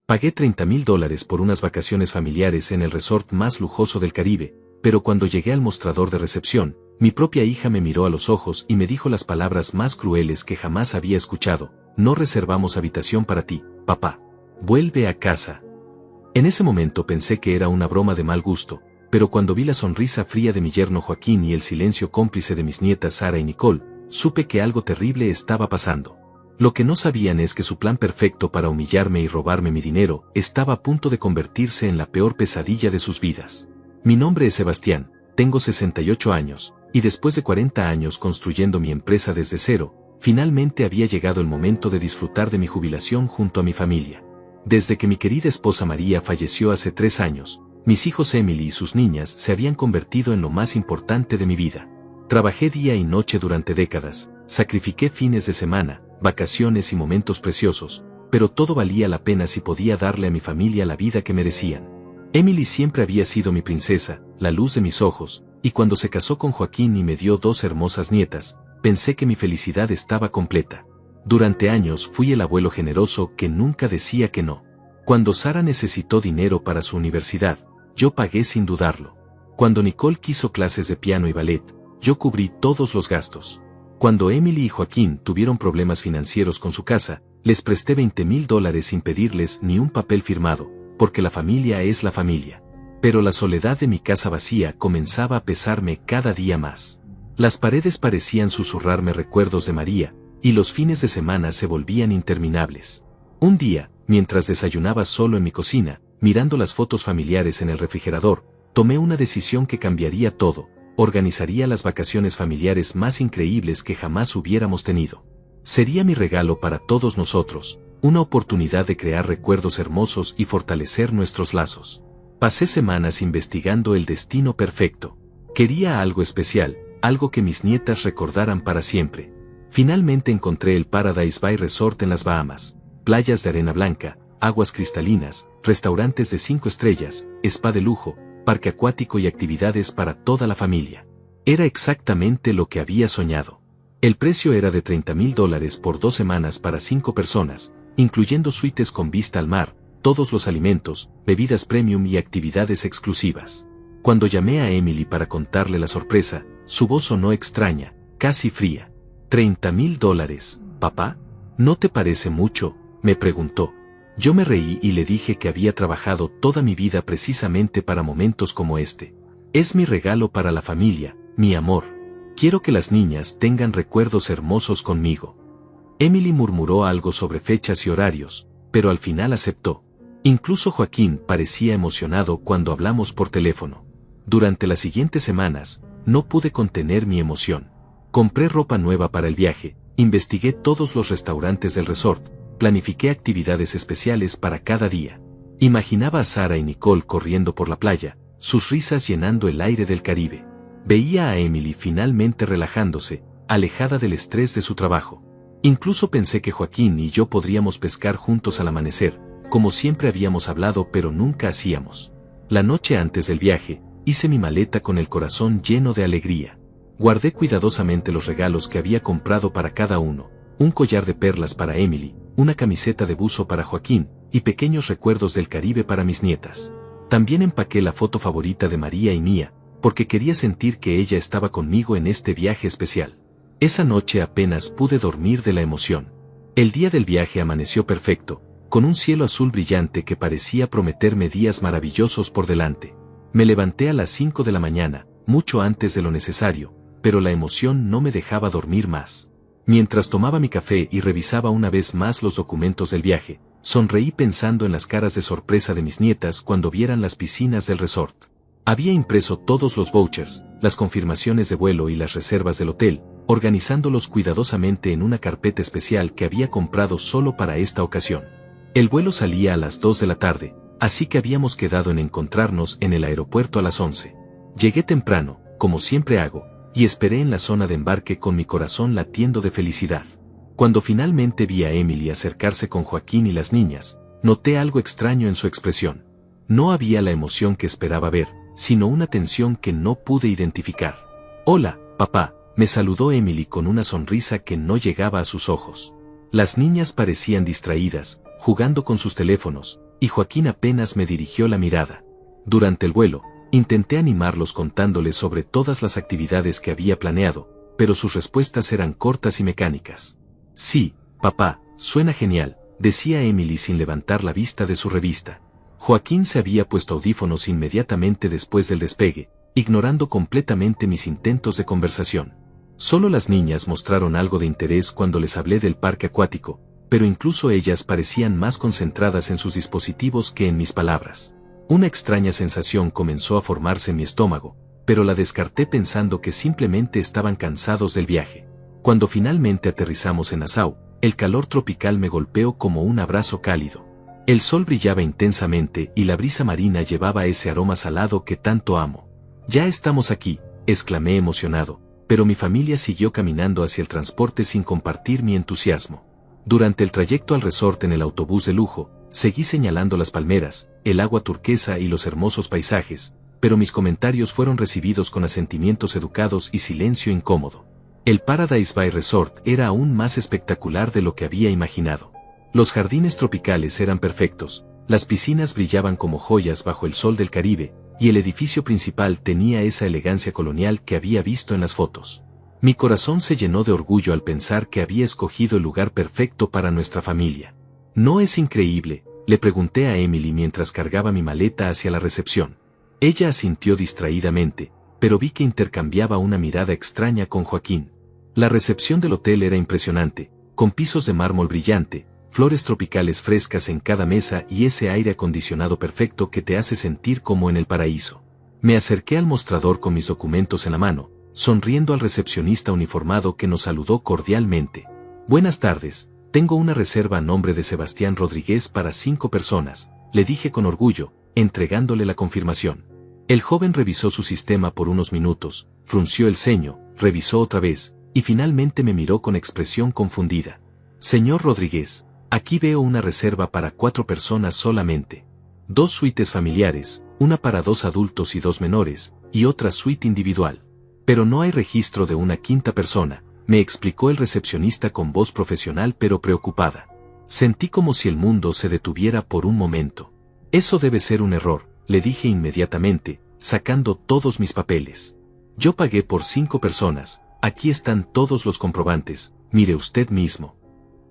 Pagué $30,000 por unas vacaciones familiares en el resort más lujoso del Caribe, pero cuando llegué al mostrador de recepción, mi propia hija me miró a los ojos y me dijo las palabras más crueles que jamás había escuchado: no reservamos habitación para ti, papá. Vuelve a casa. En ese momento pensé que era una broma de mal gusto, pero cuando vi la sonrisa fría de mi yerno Joaquín y el silencio cómplice de mis nietas Sara y Nicole, supe que algo terrible estaba pasando. Lo que no sabían es que su plan perfecto para humillarme y robarme mi dinero estaba a punto de convertirse en la peor pesadilla de sus vidas. Mi nombre es Sebastián, tengo 68 años, y después de 40 años construyendo mi empresa desde cero, finalmente había llegado el momento de disfrutar de mi jubilación junto a mi familia. Desde que mi querida esposa María falleció hace 3 años, mis hijos Emily y sus niñas se habían convertido en lo más importante de mi vida. Trabajé día y noche durante décadas, sacrifiqué fines de semana, vacaciones y momentos preciosos, pero todo valía la pena si podía darle a mi familia la vida que merecían. Emily siempre había sido mi princesa, la luz de mis ojos, y cuando se casó con Joaquín y me dio 2 hermosas nietas, pensé que mi felicidad estaba completa. Durante años fui el abuelo generoso que nunca decía que no. Cuando Sara necesitó dinero para su universidad, yo pagué sin dudarlo. Cuando Nicole quiso clases de piano y ballet, yo cubrí todos los gastos. Cuando Emily y Joaquín tuvieron problemas financieros con su casa, les presté $20,000 sin pedirles ni un papel firmado, porque la familia es la familia. Pero la soledad de mi casa vacía comenzaba a pesarme cada día más. Las paredes parecían susurrarme recuerdos de María, y los fines de semana se volvían interminables. Un día, mientras desayunaba solo en mi cocina, mirando las fotos familiares en el refrigerador, tomé una decisión que cambiaría todo: organizaría las vacaciones familiares más increíbles que jamás hubiéramos tenido. Sería mi regalo para todos nosotros, una oportunidad de crear recuerdos hermosos y fortalecer nuestros lazos. Pasé semanas investigando el destino perfecto. Quería algo especial, algo que mis nietas recordaran para siempre. Finalmente encontré el Paradise Bay Resort en las Bahamas: playas de arena blanca, aguas cristalinas, restaurantes de 5 estrellas, spa de lujo, parque acuático y actividades para toda la familia. Era exactamente lo que había soñado. El precio era de $30,000 por 2 semanas para 5 personas, incluyendo suites con vista al mar, todos los alimentos, bebidas premium y actividades exclusivas. Cuando llamé a Emily para contarle la sorpresa, su voz sonó extraña, casi fría. $30,000, papá. ¿No te parece mucho?, me preguntó. Yo me reí y le dije que había trabajado toda mi vida precisamente para momentos como este. Es mi regalo para la familia, mi amor. Quiero que las niñas tengan recuerdos hermosos conmigo. Emily murmuró algo sobre fechas y horarios, pero al final aceptó. Incluso Joaquín parecía emocionado cuando hablamos por teléfono. Durante las siguientes semanas, no pude contener mi emoción. Compré ropa nueva para el viaje, investigué todos los restaurantes del resort, planifiqué actividades especiales para cada día. Imaginaba a Sara y Nicole corriendo por la playa, sus risas llenando el aire del Caribe. Veía a Emily finalmente relajándose, alejada del estrés de su trabajo. Incluso pensé que Joaquín y yo podríamos pescar juntos al amanecer, como siempre habíamos hablado pero nunca hacíamos. La noche antes del viaje, hice mi maleta con el corazón lleno de alegría. Guardé cuidadosamente los regalos que había comprado para cada uno: un collar de perlas para Emily, una camiseta de buzo para Joaquín, y pequeños recuerdos del Caribe para mis nietas. También empaqué la foto favorita de María y mía, porque quería sentir que ella estaba conmigo en este viaje especial. Esa noche apenas pude dormir de la emoción. El día del viaje amaneció perfecto, con un cielo azul brillante que parecía prometerme días maravillosos por delante. Me levanté a las 5 de la mañana, mucho antes de lo necesario, pero la emoción no me dejaba dormir más. Mientras tomaba mi café y revisaba una vez más los documentos del viaje, sonreí pensando en las caras de sorpresa de mis nietas cuando vieran las piscinas del resort. Había impreso todos los vouchers, las confirmaciones de vuelo y las reservas del hotel, organizándolos cuidadosamente en una carpeta especial que había comprado solo para esta ocasión. El vuelo salía a las 2 de la tarde, así que habíamos quedado en encontrarnos en el aeropuerto a las 11. Llegué temprano, como siempre hago, y esperé en la zona de embarque con mi corazón latiendo de felicidad. Cuando finalmente vi a Emily acercarse con Joaquín y las niñas, noté algo extraño en su expresión. No había la emoción que esperaba ver, sino una tensión que no pude identificar. «Hola, papá», me saludó Emily con una sonrisa que no llegaba a sus ojos. Las niñas parecían distraídas, jugando con sus teléfonos, y Joaquín apenas me dirigió la mirada. Durante el vuelo, intenté animarlos contándoles sobre todas las actividades que había planeado, pero sus respuestas eran cortas y mecánicas. Sí, papá, suena genial, decía Emily sin levantar la vista de su revista. Joaquín se había puesto audífonos inmediatamente después del despegue, ignorando completamente mis intentos de conversación. Solo las niñas mostraron algo de interés cuando les hablé del parque acuático, pero incluso ellas parecían más concentradas en sus dispositivos que en mis palabras. Una extraña sensación comenzó a formarse en mi estómago, pero la descarté pensando que simplemente estaban cansados del viaje. Cuando finalmente aterrizamos en Nassau, el calor tropical me golpeó como un abrazo cálido. El sol brillaba intensamente y la brisa marina llevaba ese aroma salado que tanto amo. «Ya estamos aquí», exclamé emocionado, pero mi familia siguió caminando hacia el transporte sin compartir mi entusiasmo. Durante el trayecto al resort en el autobús de lujo, seguí señalando las palmeras, el agua turquesa y los hermosos paisajes, pero mis comentarios fueron recibidos con asentimientos educados y silencio incómodo. El Paradise Bay Resort era aún más espectacular de lo que había imaginado. Los jardines tropicales eran perfectos, las piscinas brillaban como joyas bajo el sol del Caribe, y el edificio principal tenía esa elegancia colonial que había visto en las fotos. Mi corazón se llenó de orgullo al pensar que había escogido el lugar perfecto para nuestra familia. ¿No es increíble?, le pregunté a Emily mientras cargaba mi maleta hacia la recepción. Ella asintió distraídamente, pero vi que intercambiaba una mirada extraña con Joaquín. La recepción del hotel era impresionante, con pisos de mármol brillante, flores tropicales frescas en cada mesa y ese aire acondicionado perfecto que te hace sentir como en el paraíso. Me acerqué al mostrador con mis documentos en la mano, sonriendo al recepcionista uniformado que nos saludó cordialmente. «Buenas tardes, tengo una reserva a nombre de Sebastián Rodríguez para 5 personas», le dije con orgullo, entregándole la confirmación. El joven revisó su sistema por unos minutos, frunció el ceño, revisó otra vez, y finalmente me miró con expresión confundida. «Señor Rodríguez, aquí veo una reserva para 4 personas solamente. 2 suites familiares, una para 2 adultos y 2 menores, y otra suite individual. Pero no hay registro de una 5ª persona», me explicó el recepcionista con voz profesional pero preocupada. Sentí como si el mundo se detuviera por un momento. «Eso debe ser un error», le dije inmediatamente, sacando todos mis papeles. «Yo pagué por 5 personas, aquí están todos los comprobantes, mire usted mismo».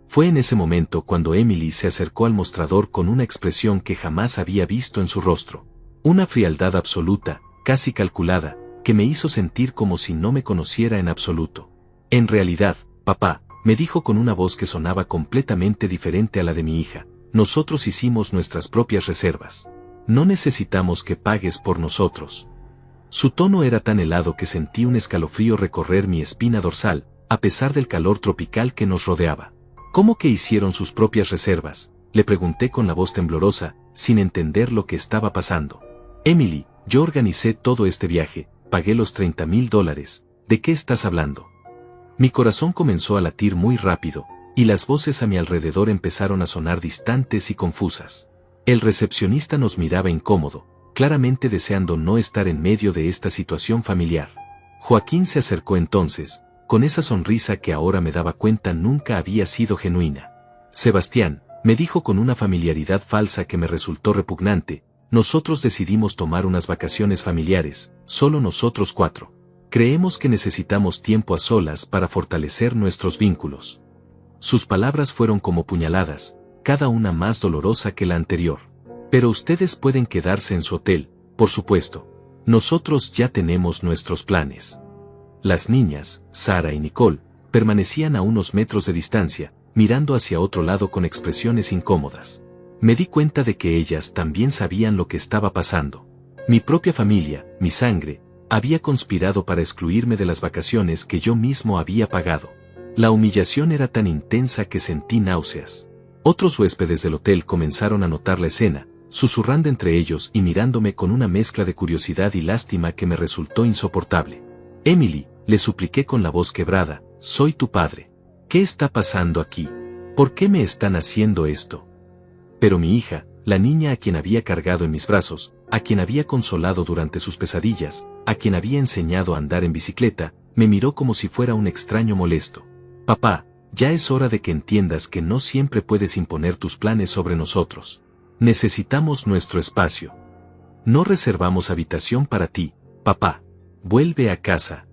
Fue en ese momento cuando Emily se acercó al mostrador con una expresión que jamás había visto en su rostro. Una frialdad absoluta, casi calculada, que me hizo sentir como si no me conociera en absoluto. «En realidad, papá», me dijo con una voz que sonaba completamente diferente a la de mi hija, «nosotros hicimos nuestras propias reservas. No necesitamos que pagues por nosotros». Su tono era tan helado que sentí un escalofrío recorrer mi espina dorsal, a pesar del calor tropical que nos rodeaba. «¿Cómo que hicieron sus propias reservas?», le pregunté con la voz temblorosa, sin entender lo que estaba pasando. «Emily, yo organicé todo este viaje, pagué los $30,000, ¿de qué estás hablando?». Mi corazón comenzó a latir muy rápido, y las voces a mi alrededor empezaron a sonar distantes y confusas. El recepcionista nos miraba incómodo, claramente deseando no estar en medio de esta situación familiar. Joaquín se acercó entonces, con esa sonrisa que ahora me daba cuenta nunca había sido genuina. «Sebastián», me dijo con una familiaridad falsa que me resultó repugnante, «nosotros decidimos tomar unas vacaciones familiares, solo nosotros 4. Creemos que necesitamos tiempo a solas para fortalecer nuestros vínculos». Sus palabras fueron como puñaladas, cada una más dolorosa que la anterior. «Pero ustedes pueden quedarse en su hotel, por supuesto. Nosotros ya tenemos nuestros planes». Las niñas, Sara y Nicole, permanecían a unos metros de distancia, mirando hacia otro lado con expresiones incómodas. Me di cuenta de que ellas también sabían lo que estaba pasando. Mi propia familia, mi sangre, había conspirado para excluirme de las vacaciones que yo mismo había pagado. La humillación era tan intensa que sentí náuseas. Otros huéspedes del hotel comenzaron a notar la escena, susurrando entre ellos y mirándome con una mezcla de curiosidad y lástima que me resultó insoportable. «Emily», le supliqué con la voz quebrada, «soy tu padre. ¿Qué está pasando aquí? ¿Por qué me están haciendo esto?». Pero mi hija, la niña a quien había cargado en mis brazos, a quien había consolado durante sus pesadillas, a quien había enseñado a andar en bicicleta, me miró como si fuera un extraño molesto. «Papá, ya es hora de que entiendas que no siempre puedes imponer tus planes sobre nosotros. Necesitamos nuestro espacio. No reservamos habitación para ti, papá. Vuelve a casa.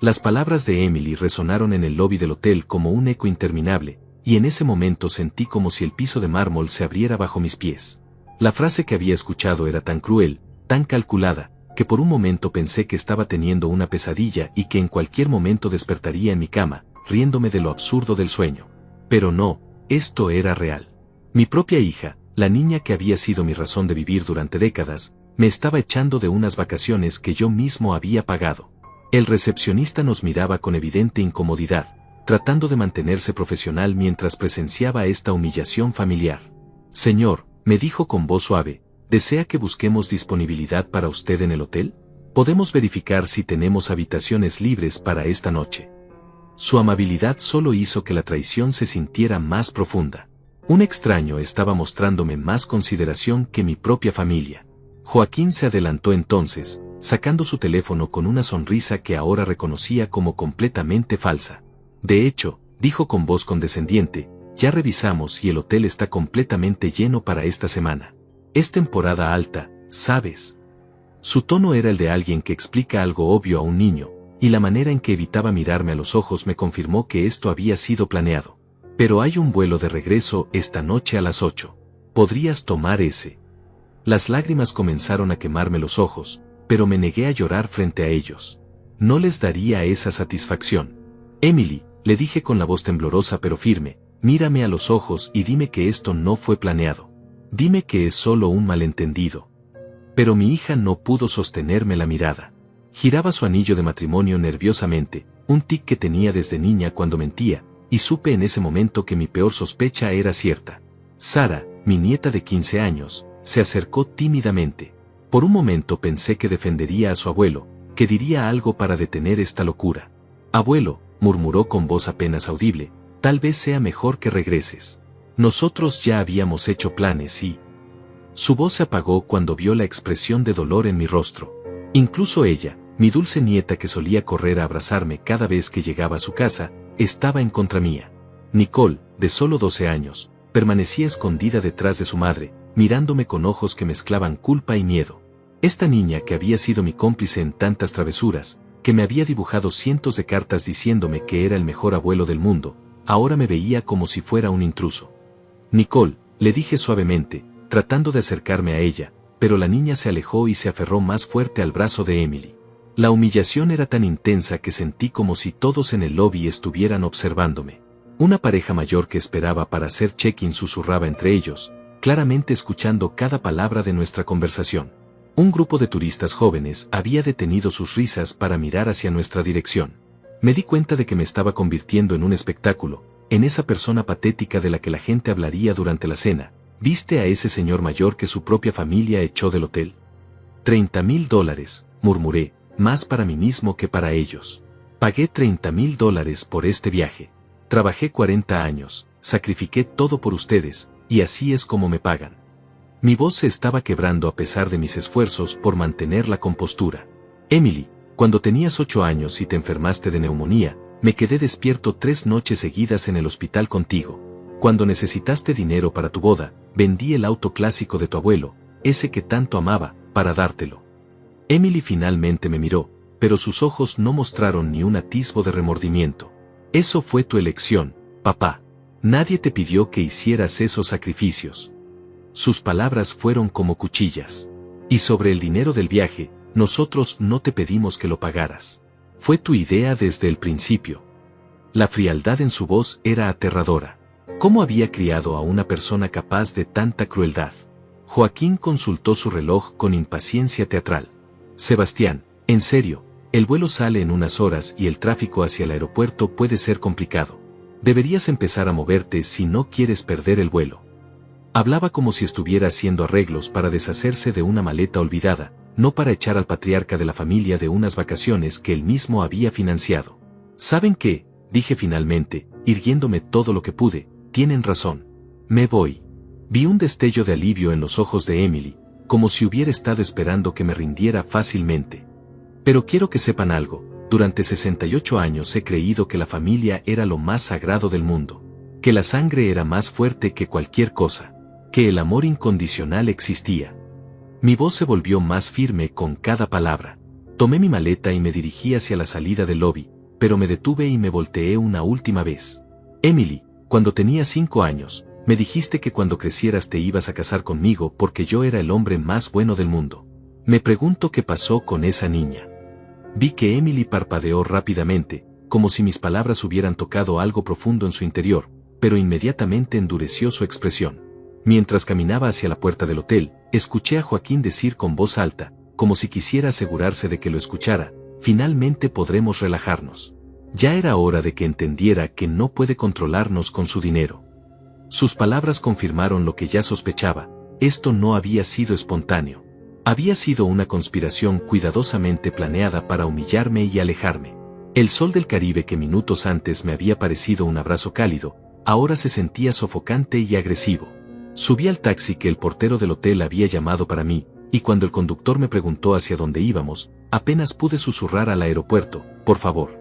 Las palabras de Emily resonaron en el lobby del hotel como un eco interminable, y en ese momento sentí como si el piso de mármol se abriera bajo mis pies. La frase que había escuchado era tan cruel, tan calculada, que por un momento pensé que estaba teniendo una pesadilla y que en cualquier momento despertaría en mi cama, riéndome de lo absurdo del sueño. Pero no, esto era real. Mi propia hija, la niña que había sido mi razón de vivir durante décadas, me estaba echando de unas vacaciones que yo mismo había pagado. El recepcionista nos miraba con evidente incomodidad, tratando de mantenerse profesional mientras presenciaba esta humillación familiar. Señor, me dijo con voz suave, ¿desea que busquemos disponibilidad para usted en el hotel? Podemos verificar si tenemos habitaciones libres para esta noche. Su amabilidad solo hizo que la traición se sintiera más profunda. Un extraño estaba mostrándome más consideración que mi propia familia. Joaquín se adelantó entonces, sacando su teléfono con una sonrisa que ahora reconocía como completamente falsa. De hecho, dijo con voz condescendiente, ya revisamos y el hotel está completamente lleno para esta semana. Es temporada alta, ¿sabes? Su tono era el de alguien que explica algo obvio a un niño, y la manera en que evitaba mirarme a los ojos me confirmó que esto había sido planeado. Pero hay un vuelo de regreso esta noche a las 8. ¿Podrías tomar ese? Las lágrimas comenzaron a quemarme los ojos, pero me negué a llorar frente a ellos. No les daría esa satisfacción. Emily, le dije con la voz temblorosa pero firme, mírame a los ojos y dime que esto no fue planeado. Dime que es solo un malentendido. Pero mi hija no pudo sostenerme la mirada. Giraba su anillo de matrimonio nerviosamente, un tic que tenía desde niña cuando mentía, y supe en ese momento que mi peor sospecha era cierta. Sara, mi nieta de 15 años, se acercó tímidamente. Por un momento pensé que defendería a su abuelo, que diría algo para detener esta locura. Abuelo, murmuró con voz apenas audible, tal vez sea mejor que regreses. Nosotros ya habíamos hecho planes y... Su voz se apagó cuando vio la expresión de dolor en mi rostro. Incluso ella, mi dulce nieta que solía correr a abrazarme cada vez que llegaba a su casa, estaba en contra mía. Nicole, de solo 12 años, permanecía escondida detrás de su madre, mirándome con ojos que mezclaban culpa y miedo. Esta niña que había sido mi cómplice en tantas travesuras, que me había dibujado cientos de cartas diciéndome que era el mejor abuelo del mundo, ahora me veía como si fuera un intruso. Nicole, le dije suavemente, tratando de acercarme a ella, pero la niña se alejó y se aferró más fuerte al brazo de Emily. La humillación era tan intensa que sentí como si todos en el lobby estuvieran observándome. Una pareja mayor que esperaba para hacer check-in susurraba entre ellos, claramente escuchando cada palabra de nuestra conversación. Un grupo de turistas jóvenes había detenido sus risas para mirar hacia nuestra dirección. Me di cuenta de que me estaba convirtiendo en un espectáculo, en esa persona patética de la que la gente hablaría durante la cena. ¿Viste a ese señor mayor que su propia familia echó del hotel? $30,000, murmuré, más para mí mismo que para ellos. Pagué $30,000 por este viaje. Trabajé 40 años, sacrifiqué todo por ustedes, y así es como me pagan. Mi voz se estaba quebrando a pesar de mis esfuerzos por mantener la compostura. Emily, cuando tenías 8 años y te enfermaste de neumonía, me quedé despierto 3 noches seguidas en el hospital contigo. Cuando necesitaste dinero para tu boda, vendí el auto clásico de tu abuelo, ese que tanto amaba, para dártelo. Emily finalmente me miró, pero sus ojos no mostraron ni un atisbo de remordimiento. Eso fue tu elección, papá. Nadie te pidió que hicieras esos sacrificios. Sus palabras fueron como cuchillas. Y sobre el dinero del viaje, nosotros no te pedimos que lo pagaras. Fue tu idea desde el principio. La frialdad en su voz era aterradora. ¿Cómo había criado a una persona capaz de tanta crueldad? Joaquín consultó su reloj con impaciencia teatral. Sebastián, en serio, el vuelo sale en unas horas y el tráfico hacia el aeropuerto puede ser complicado. Deberías empezar a moverte si no quieres perder el vuelo. Hablaba como si estuviera haciendo arreglos para deshacerse de una maleta olvidada, no para echar al patriarca de la familia de unas vacaciones que él mismo había financiado. ¿Saben qué? Dije finalmente, irguiéndome todo lo que pude, tienen razón. Me voy. Vi un destello de alivio en los ojos de Emily, como si hubiera estado esperando que me rindiera fácilmente. Pero quiero que sepan algo, durante 68 años he creído que la familia era lo más sagrado del mundo, que la sangre era más fuerte que cualquier cosa, que el amor incondicional existía. Mi voz se volvió más firme con cada palabra. Tomé mi maleta y me dirigí hacia la salida del lobby, pero me detuve y me volteé una última vez. Emily, cuando tenía 5 años, me dijiste que cuando crecieras te ibas a casar conmigo porque yo era el hombre más bueno del mundo. Me pregunto qué pasó con esa niña. Vi que Emily parpadeó rápidamente, como si mis palabras hubieran tocado algo profundo en su interior, pero inmediatamente endureció su expresión. Mientras caminaba hacia la puerta del hotel, escuché a Joaquín decir con voz alta, como si quisiera asegurarse de que lo escuchara: finalmente podremos relajarnos. Ya era hora de que entendiera que no puede controlarnos con su dinero. Sus palabras confirmaron lo que ya sospechaba: esto no había sido espontáneo. Había sido una conspiración cuidadosamente planeada para humillarme y alejarme. El sol del Caribe, que minutos antes me había parecido un abrazo cálido, ahora se sentía sofocante y agresivo. Subí al taxi que el portero del hotel había llamado para mí, y cuando el conductor me preguntó hacia dónde íbamos, apenas pude susurrar al aeropuerto: por favor.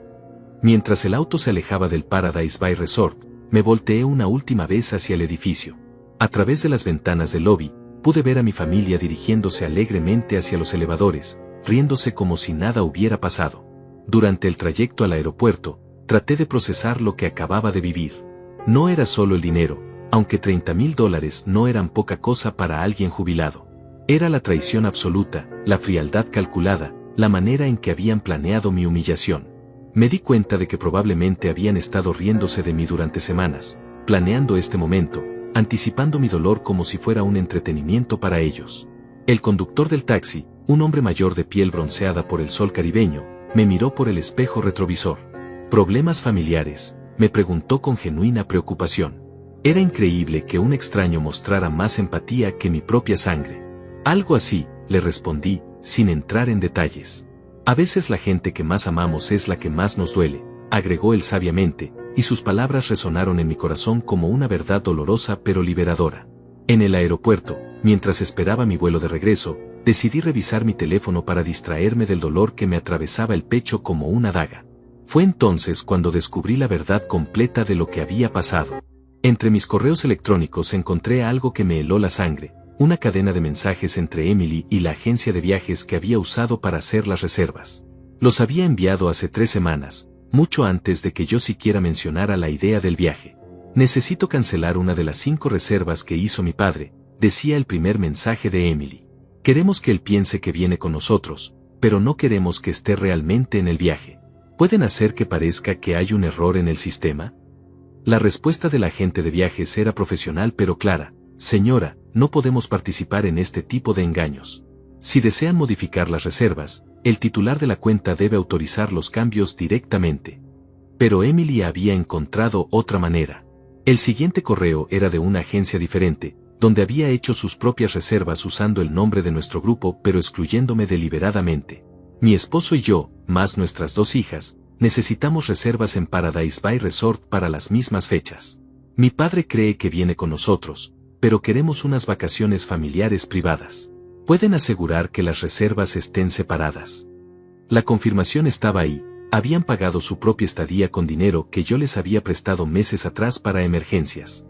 Mientras el auto se alejaba del Paradise Bay Resort, me volteé una última vez hacia el edificio. A través de las ventanas del lobby, pude ver a mi familia dirigiéndose alegremente hacia los elevadores, riéndose como si nada hubiera pasado. Durante el trayecto al aeropuerto, traté de procesar lo que acababa de vivir. No era solo el dinero, aunque $30,000 no eran poca cosa para alguien jubilado. Era la traición absoluta, la frialdad calculada, la manera en que habían planeado mi humillación. Me di cuenta de que probablemente habían estado riéndose de mí durante semanas, planeando este momento, anticipando mi dolor como si fuera un entretenimiento para ellos. El conductor del taxi, un hombre mayor de piel bronceada por el sol caribeño, me miró por el espejo retrovisor. ¿Problemas familiares?, me preguntó con genuina preocupación. Era increíble que un extraño mostrara más empatía que mi propia sangre. Algo así, le respondí, sin entrar en detalles. A veces la gente que más amamos es la que más nos duele, agregó él sabiamente, y sus palabras resonaron en mi corazón como una verdad dolorosa pero liberadora. En el aeropuerto, mientras esperaba mi vuelo de regreso, decidí revisar mi teléfono para distraerme del dolor que me atravesaba el pecho como una daga. Fue entonces cuando descubrí la verdad completa de lo que había pasado. Entre mis correos electrónicos encontré algo que me heló la sangre: una cadena de mensajes entre Emily y la agencia de viajes que había usado para hacer las reservas. Los había enviado hace 3 semanas, mucho antes de que yo siquiera mencionara la idea del viaje. Necesito cancelar una de las 5 reservas que hizo mi padre, decía el primer mensaje de Emily. Queremos que él piense que viene con nosotros, pero no queremos que esté realmente en el viaje. ¿Pueden hacer que parezca que hay un error en el sistema? La respuesta del agente de viajes era profesional pero clara: señora, no podemos participar en este tipo de engaños. Si desean modificar las reservas, el titular de la cuenta debe autorizar los cambios directamente. Pero Emily había encontrado otra manera. El siguiente correo era de una agencia diferente, donde había hecho sus propias reservas usando el nombre de nuestro grupo pero excluyéndome deliberadamente. Mi esposo y yo, más nuestras 2 hijas, necesitamos reservas en Paradise Bay Resort para las mismas fechas. Mi padre cree que viene con nosotros, pero queremos unas vacaciones familiares privadas. ¿Pueden asegurar que las reservas estén separadas? La confirmación estaba ahí: habían pagado su propia estadía con dinero que yo les había prestado meses atrás para emergencias.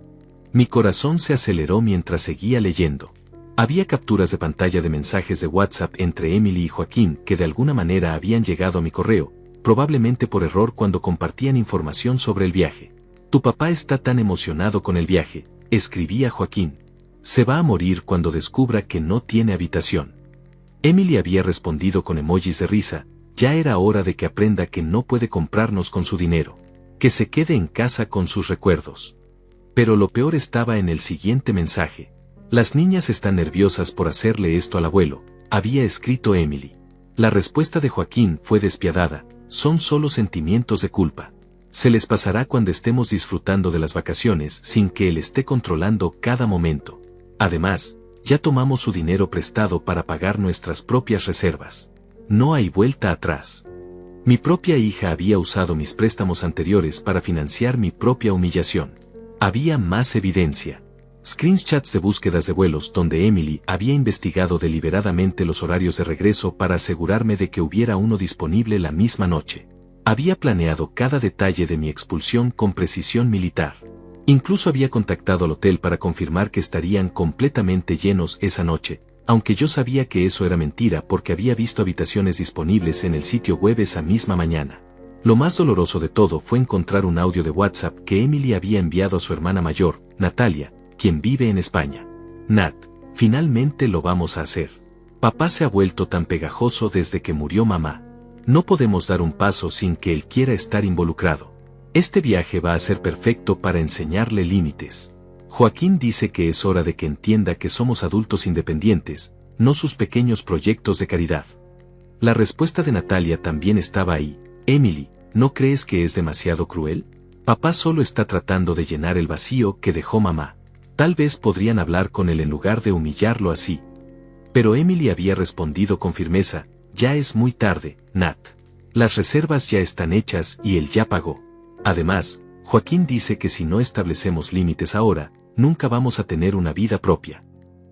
Mi corazón se aceleró mientras seguía leyendo. Había capturas de pantalla de mensajes de WhatsApp entre Emily y Joaquín que de alguna manera habían llegado a mi correo, probablemente por error cuando compartían información sobre el viaje. Tu papá está tan emocionado con el viaje, escribía Joaquín. Se va a morir cuando descubra que no tiene habitación. Emily había respondido con emojis de risa: ya era hora de que aprenda que no puede comprarnos con su dinero. Que se quede en casa con sus recuerdos. Pero lo peor estaba en el siguiente mensaje. Las niñas están nerviosas por hacerle esto al abuelo, había escrito Emily. La respuesta de Joaquín fue despiadada: son solo sentimientos de culpa. Se les pasará cuando estemos disfrutando de las vacaciones sin que él esté controlando cada momento. Además, ya tomamos su dinero prestado para pagar nuestras propias reservas. No hay vuelta atrás. Mi propia hija había usado mis préstamos anteriores para financiar mi propia humillación. Había más evidencia. Screenshots de búsquedas de vuelos donde Emily había investigado deliberadamente los horarios de regreso para asegurarme de que hubiera uno disponible la misma noche. Había planeado cada detalle de mi expulsión con precisión militar. Incluso había contactado al hotel para confirmar que estarían completamente llenos esa noche, aunque yo sabía que eso era mentira porque había visto habitaciones disponibles en el sitio web esa misma mañana. Lo más doloroso de todo fue encontrar un audio de WhatsApp que Emily había enviado a su hermana mayor, Natalia, quien vive en España. Nat, finalmente lo vamos a hacer. Papá se ha vuelto tan pegajoso desde que murió mamá. No podemos dar un paso sin que él quiera estar involucrado. Este viaje va a ser perfecto para enseñarle límites. Joaquín dice que es hora de que entienda que somos adultos independientes, no sus pequeños proyectos de caridad. La respuesta de Natalia también estaba ahí. Emily, ¿no crees que es demasiado cruel? Papá solo está tratando de llenar el vacío que dejó mamá. Tal vez podrían hablar con él en lugar de humillarlo así. Pero Emily había respondido con firmeza, ya es muy tarde, Nat. Las reservas ya están hechas y él ya pagó. Además, Joaquín dice que si no establecemos límites ahora, nunca vamos a tener una vida propia.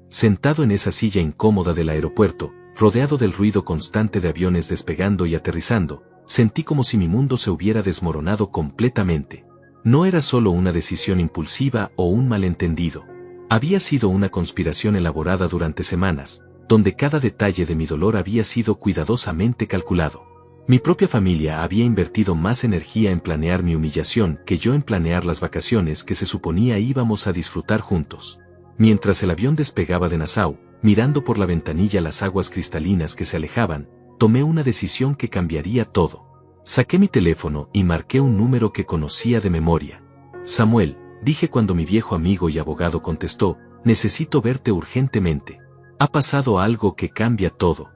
Sentado en esa silla incómoda del aeropuerto, rodeado del ruido constante de aviones despegando y aterrizando, sentí como si mi mundo se hubiera desmoronado completamente. No era solo una decisión impulsiva o un malentendido. Había sido una conspiración elaborada durante semanas, donde cada detalle de mi dolor había sido cuidadosamente calculado. Mi propia familia había invertido más energía en planear mi humillación que yo en planear las vacaciones que se suponía íbamos a disfrutar juntos. Mientras el avión despegaba de Nassau, mirando por la ventanilla las aguas cristalinas que se alejaban, tomé una decisión que cambiaría todo. Saqué mi teléfono y marqué un número que conocía de memoria. Samuel, dije cuando mi viejo amigo y abogado contestó, necesito verte urgentemente. Ha pasado algo que cambia todo.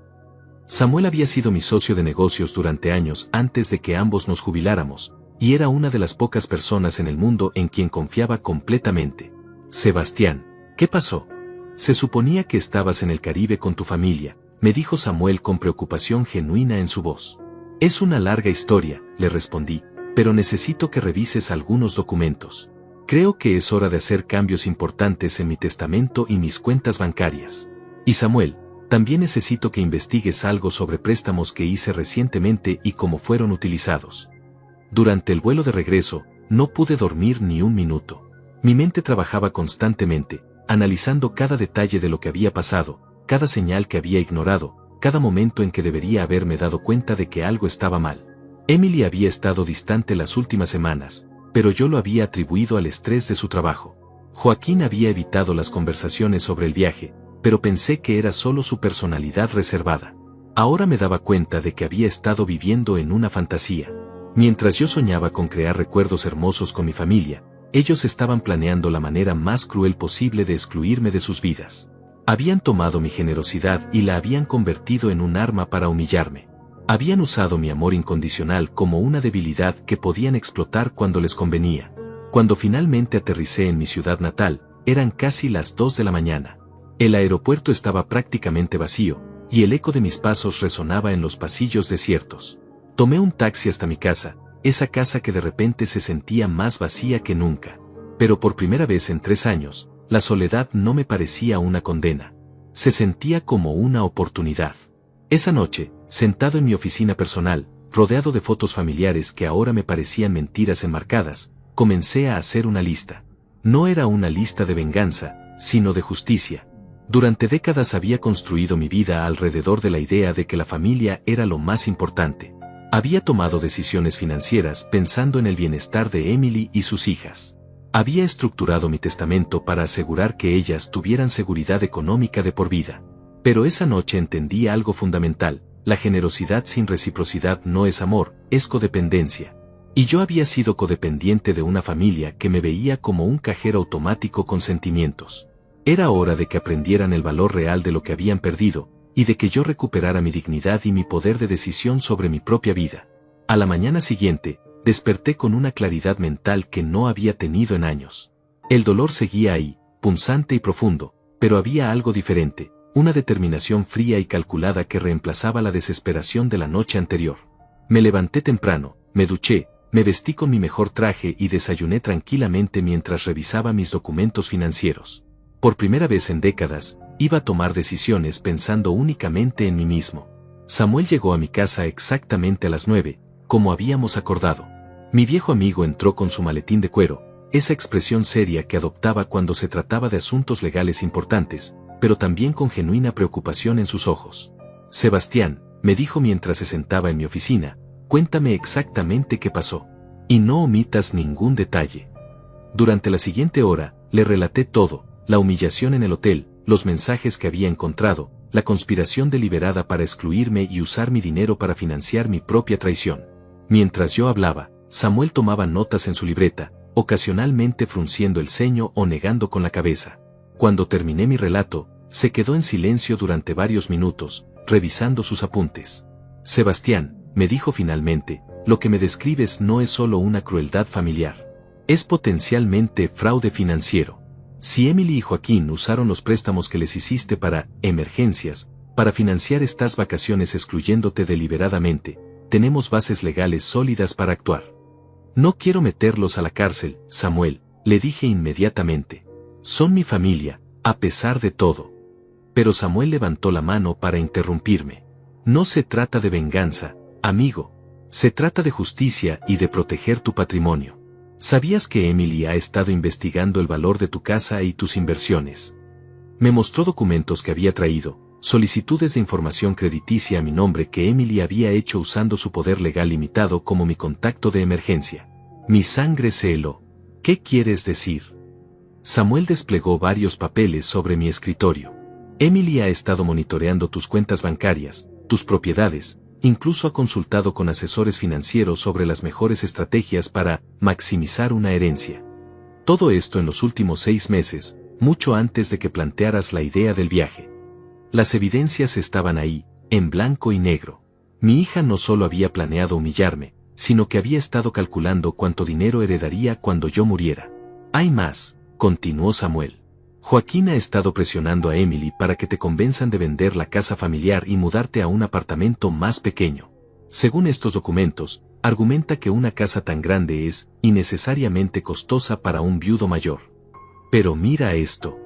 Samuel había sido mi socio de negocios durante años antes de que ambos nos jubiláramos, y era una de las pocas personas en el mundo en quien confiaba completamente. Sebastián, ¿qué pasó? Se suponía que estabas en el Caribe con tu familia, me dijo Samuel con preocupación genuina en su voz. Es una larga historia, le respondí, pero necesito que revises algunos documentos. Creo que es hora de hacer cambios importantes en mi testamento y mis cuentas bancarias. Y Samuel, también necesito que investigues algo sobre préstamos que hice recientemente y cómo fueron utilizados. Durante el vuelo de regreso, no pude dormir ni un minuto. Mi mente trabajaba constantemente, analizando cada detalle de lo que había pasado, cada señal que había ignorado, cada momento en que debería haberme dado cuenta de que algo estaba mal. Emily había estado distante las últimas semanas, pero yo lo había atribuido al estrés de su trabajo. Joaquín había evitado las conversaciones sobre el viaje, pero pensé que era solo su personalidad reservada. Ahora me daba cuenta de que había estado viviendo en una fantasía. Mientras yo soñaba con crear recuerdos hermosos con mi familia, ellos estaban planeando la manera más cruel posible de excluirme de sus vidas. Habían tomado mi generosidad y la habían convertido en un arma para humillarme. Habían usado mi amor incondicional como una debilidad que podían explotar cuando les convenía. Cuando finalmente aterricé en mi ciudad natal, eran casi las 2 de la mañana. El aeropuerto estaba prácticamente vacío, y el eco de mis pasos resonaba en los pasillos desiertos. Tomé un taxi hasta mi casa, esa casa que de repente se sentía más vacía que nunca. Pero por primera vez en 3 años, la soledad no me parecía una condena. Se sentía como una oportunidad. Esa noche, sentado en mi oficina personal, rodeado de fotos familiares que ahora me parecían mentiras enmarcadas, comencé a hacer una lista. No era una lista de venganza, sino de justicia. Durante décadas había construido mi vida alrededor de la idea de que la familia era lo más importante. Había tomado decisiones financieras pensando en el bienestar de Emily y sus hijas. Había estructurado mi testamento para asegurar que ellas tuvieran seguridad económica de por vida. Pero esa noche entendí algo fundamental: la generosidad sin reciprocidad no es amor, es codependencia. Y yo había sido codependiente de una familia que me veía como un cajero automático con sentimientos. Era hora de que aprendieran el valor real de lo que habían perdido, y de que yo recuperara mi dignidad y mi poder de decisión sobre mi propia vida. A la mañana siguiente, desperté con una claridad mental que no había tenido en años. El dolor seguía ahí, punzante y profundo, pero había algo diferente, una determinación fría y calculada que reemplazaba la desesperación de la noche anterior. Me levanté temprano, me duché, me vestí con mi mejor traje y desayuné tranquilamente mientras revisaba mis documentos financieros. Por primera vez en décadas, iba a tomar decisiones pensando únicamente en mí mismo. Samuel llegó a mi casa exactamente a las 9, como habíamos acordado. Mi viejo amigo entró con su maletín de cuero, esa expresión seria que adoptaba cuando se trataba de asuntos legales importantes, pero también con genuina preocupación en sus ojos. Sebastián, me dijo mientras se sentaba en mi oficina, cuéntame exactamente qué pasó. Y no omitas ningún detalle. Durante la siguiente hora, le relaté todo, la humillación en el hotel, los mensajes que había encontrado, la conspiración deliberada para excluirme y usar mi dinero para financiar mi propia traición. Mientras yo hablaba, Samuel tomaba notas en su libreta, ocasionalmente frunciendo el ceño o negando con la cabeza. Cuando terminé mi relato, se quedó en silencio durante varios minutos, revisando sus apuntes. Sebastián, me dijo finalmente, lo que me describes no es solo una crueldad familiar. Es potencialmente fraude financiero. Si Emily y Joaquín usaron los préstamos que les hiciste para emergencias, para financiar estas vacaciones excluyéndote deliberadamente, tenemos bases legales sólidas para actuar. No quiero meterlos a la cárcel, Samuel, le dije inmediatamente. Son mi familia, a pesar de todo. Pero Samuel levantó la mano para interrumpirme. No se trata de venganza, amigo. Se trata de justicia y de proteger tu patrimonio. ¿Sabías que Emily ha estado investigando el valor de tu casa y tus inversiones? Me mostró documentos que había traído, solicitudes de información crediticia a mi nombre que Emily había hecho usando su poder legal limitado como mi contacto de emergencia. Mi sangre se heló. ¿Qué quieres decir? Samuel desplegó varios papeles sobre mi escritorio. Emily ha estado monitoreando tus cuentas bancarias, tus propiedades, incluso ha consultado con asesores financieros sobre las mejores estrategias para maximizar una herencia. Todo esto en los últimos 6 meses, mucho antes de que plantearas la idea del viaje. Las evidencias estaban ahí, en blanco y negro. Mi hija no solo había planeado humillarme, sino que había estado calculando cuánto dinero heredaría cuando yo muriera. Hay más, continuó Samuel. Joaquín ha estado presionando a Emily para que te convenzan de vender la casa familiar y mudarte a un apartamento más pequeño. Según estos documentos, argumenta que una casa tan grande es innecesariamente costosa para un viudo mayor. Pero mira esto.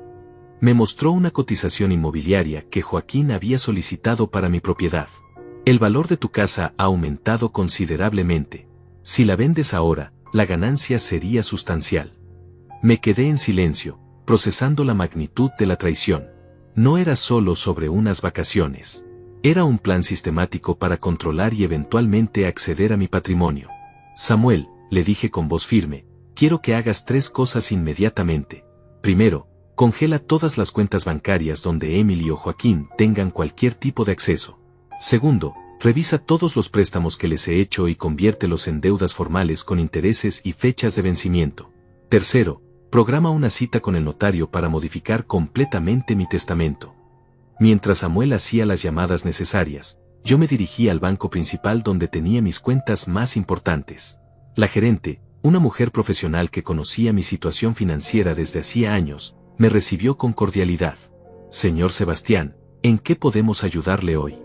Me mostró una cotización inmobiliaria que Joaquín había solicitado para mi propiedad. El valor de tu casa ha aumentado considerablemente. Si la vendes ahora, la ganancia sería sustancial. Me quedé en silencio, procesando la magnitud de la traición. No era solo sobre unas vacaciones. Era un plan sistemático para controlar y eventualmente acceder a mi patrimonio. Samuel, le dije con voz firme, quiero que hagas 3 cosas inmediatamente. Primero, congela todas las cuentas bancarias donde Emily o Joaquín tengan cualquier tipo de acceso. Segundo, revisa todos los préstamos que les he hecho y conviértelos en deudas formales con intereses y fechas de vencimiento. Tercero, programa una cita con el notario para modificar completamente mi testamento. Mientras Samuel hacía las llamadas necesarias, yo me dirigí al banco principal donde tenía mis cuentas más importantes. La gerente, una mujer profesional que conocía mi situación financiera desde hacía años, me recibió con cordialidad. Señor Sebastián, ¿en qué podemos ayudarle hoy?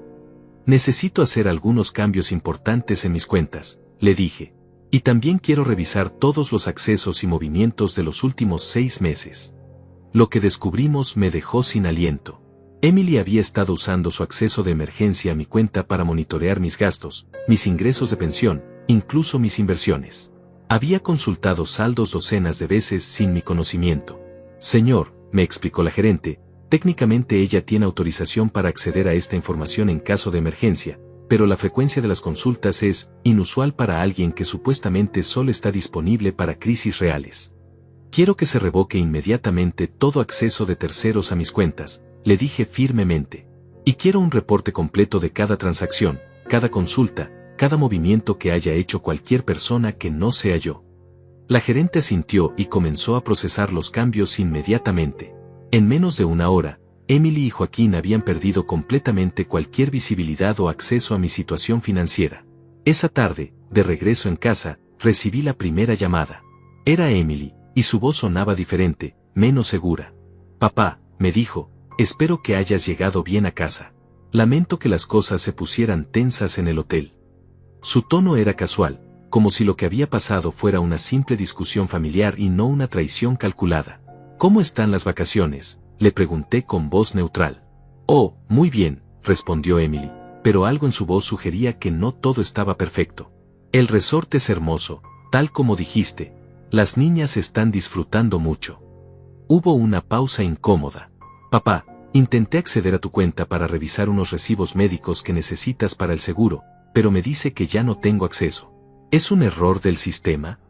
Necesito hacer algunos cambios importantes en mis cuentas, le dije. Y también quiero revisar todos los accesos y movimientos de los últimos 6 meses. Lo que descubrimos me dejó sin aliento. Emily había estado usando su acceso de emergencia a mi cuenta para monitorear mis gastos, mis ingresos de pensión, incluso mis inversiones. Había consultado saldos docenas de veces sin mi conocimiento. Señor, me explicó la gerente, técnicamente ella tiene autorización para acceder a esta información en caso de emergencia, pero la frecuencia de las consultas es inusual para alguien que supuestamente solo está disponible para crisis reales. Quiero que se revoque inmediatamente todo acceso de terceros a mis cuentas, le dije firmemente. Y quiero un reporte completo de cada transacción, cada consulta, cada movimiento que haya hecho cualquier persona que no sea yo. La gerente asintió y comenzó a procesar los cambios inmediatamente. En menos de una hora, Emily y Joaquín habían perdido completamente cualquier visibilidad o acceso a mi situación financiera. Esa tarde, de regreso en casa, recibí la primera llamada. Era Emily, y su voz sonaba diferente, menos segura. Papá, me dijo, espero que hayas llegado bien a casa. Lamento que las cosas se pusieran tensas en el hotel. Su tono era casual, como si lo que había pasado fuera una simple discusión familiar y no una traición calculada. ¿Cómo están las vacaciones?, le pregunté con voz neutral. Oh, muy bien, respondió Emily, pero algo en su voz sugería que no todo estaba perfecto. El resort es hermoso, tal como dijiste. Las niñas están disfrutando mucho. Hubo una pausa incómoda. Papá, intenté acceder a tu cuenta para revisar unos recibos médicos que necesitas para el seguro, pero me dice que ya no tengo acceso. ¿Es un error del sistema?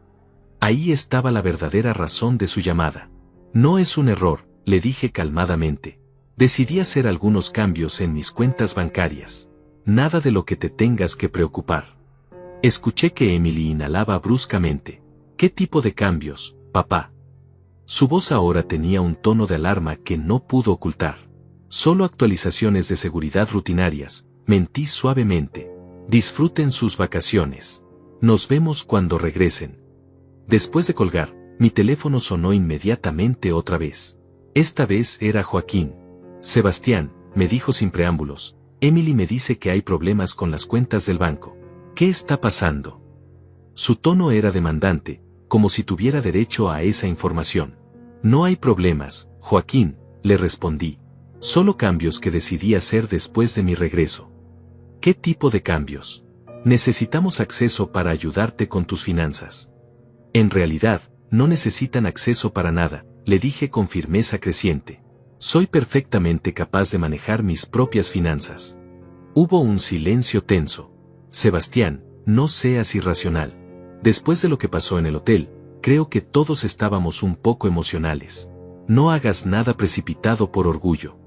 Ahí estaba la verdadera razón de su llamada. No es un error, le dije calmadamente. Decidí hacer algunos cambios en mis cuentas bancarias. Nada de lo que te tengas que preocupar. Escuché que Emily inhalaba bruscamente. ¿Qué tipo de cambios, papá? Su voz ahora tenía un tono de alarma que no pudo ocultar. Solo actualizaciones de seguridad rutinarias, mentí suavemente. Disfruten sus vacaciones. Nos vemos cuando regresen. Después de colgar, mi teléfono sonó inmediatamente otra vez. Esta vez era Joaquín. Sebastián, me dijo sin preámbulos, Emily me dice que hay problemas con las cuentas del banco. ¿Qué está pasando? Su tono era demandante, como si tuviera derecho a esa información. No hay problemas, Joaquín, le respondí. Solo cambios que decidí hacer después de mi regreso. ¿Qué tipo de cambios? Necesitamos acceso para ayudarte con tus finanzas. En realidad, no necesitan acceso para nada, le dije con firmeza creciente. Soy perfectamente capaz de manejar mis propias finanzas. Hubo un silencio tenso. Sebastián, no seas irracional. Después de lo que pasó en el hotel, creo que todos estábamos un poco emocionales. No hagas nada precipitado por orgullo.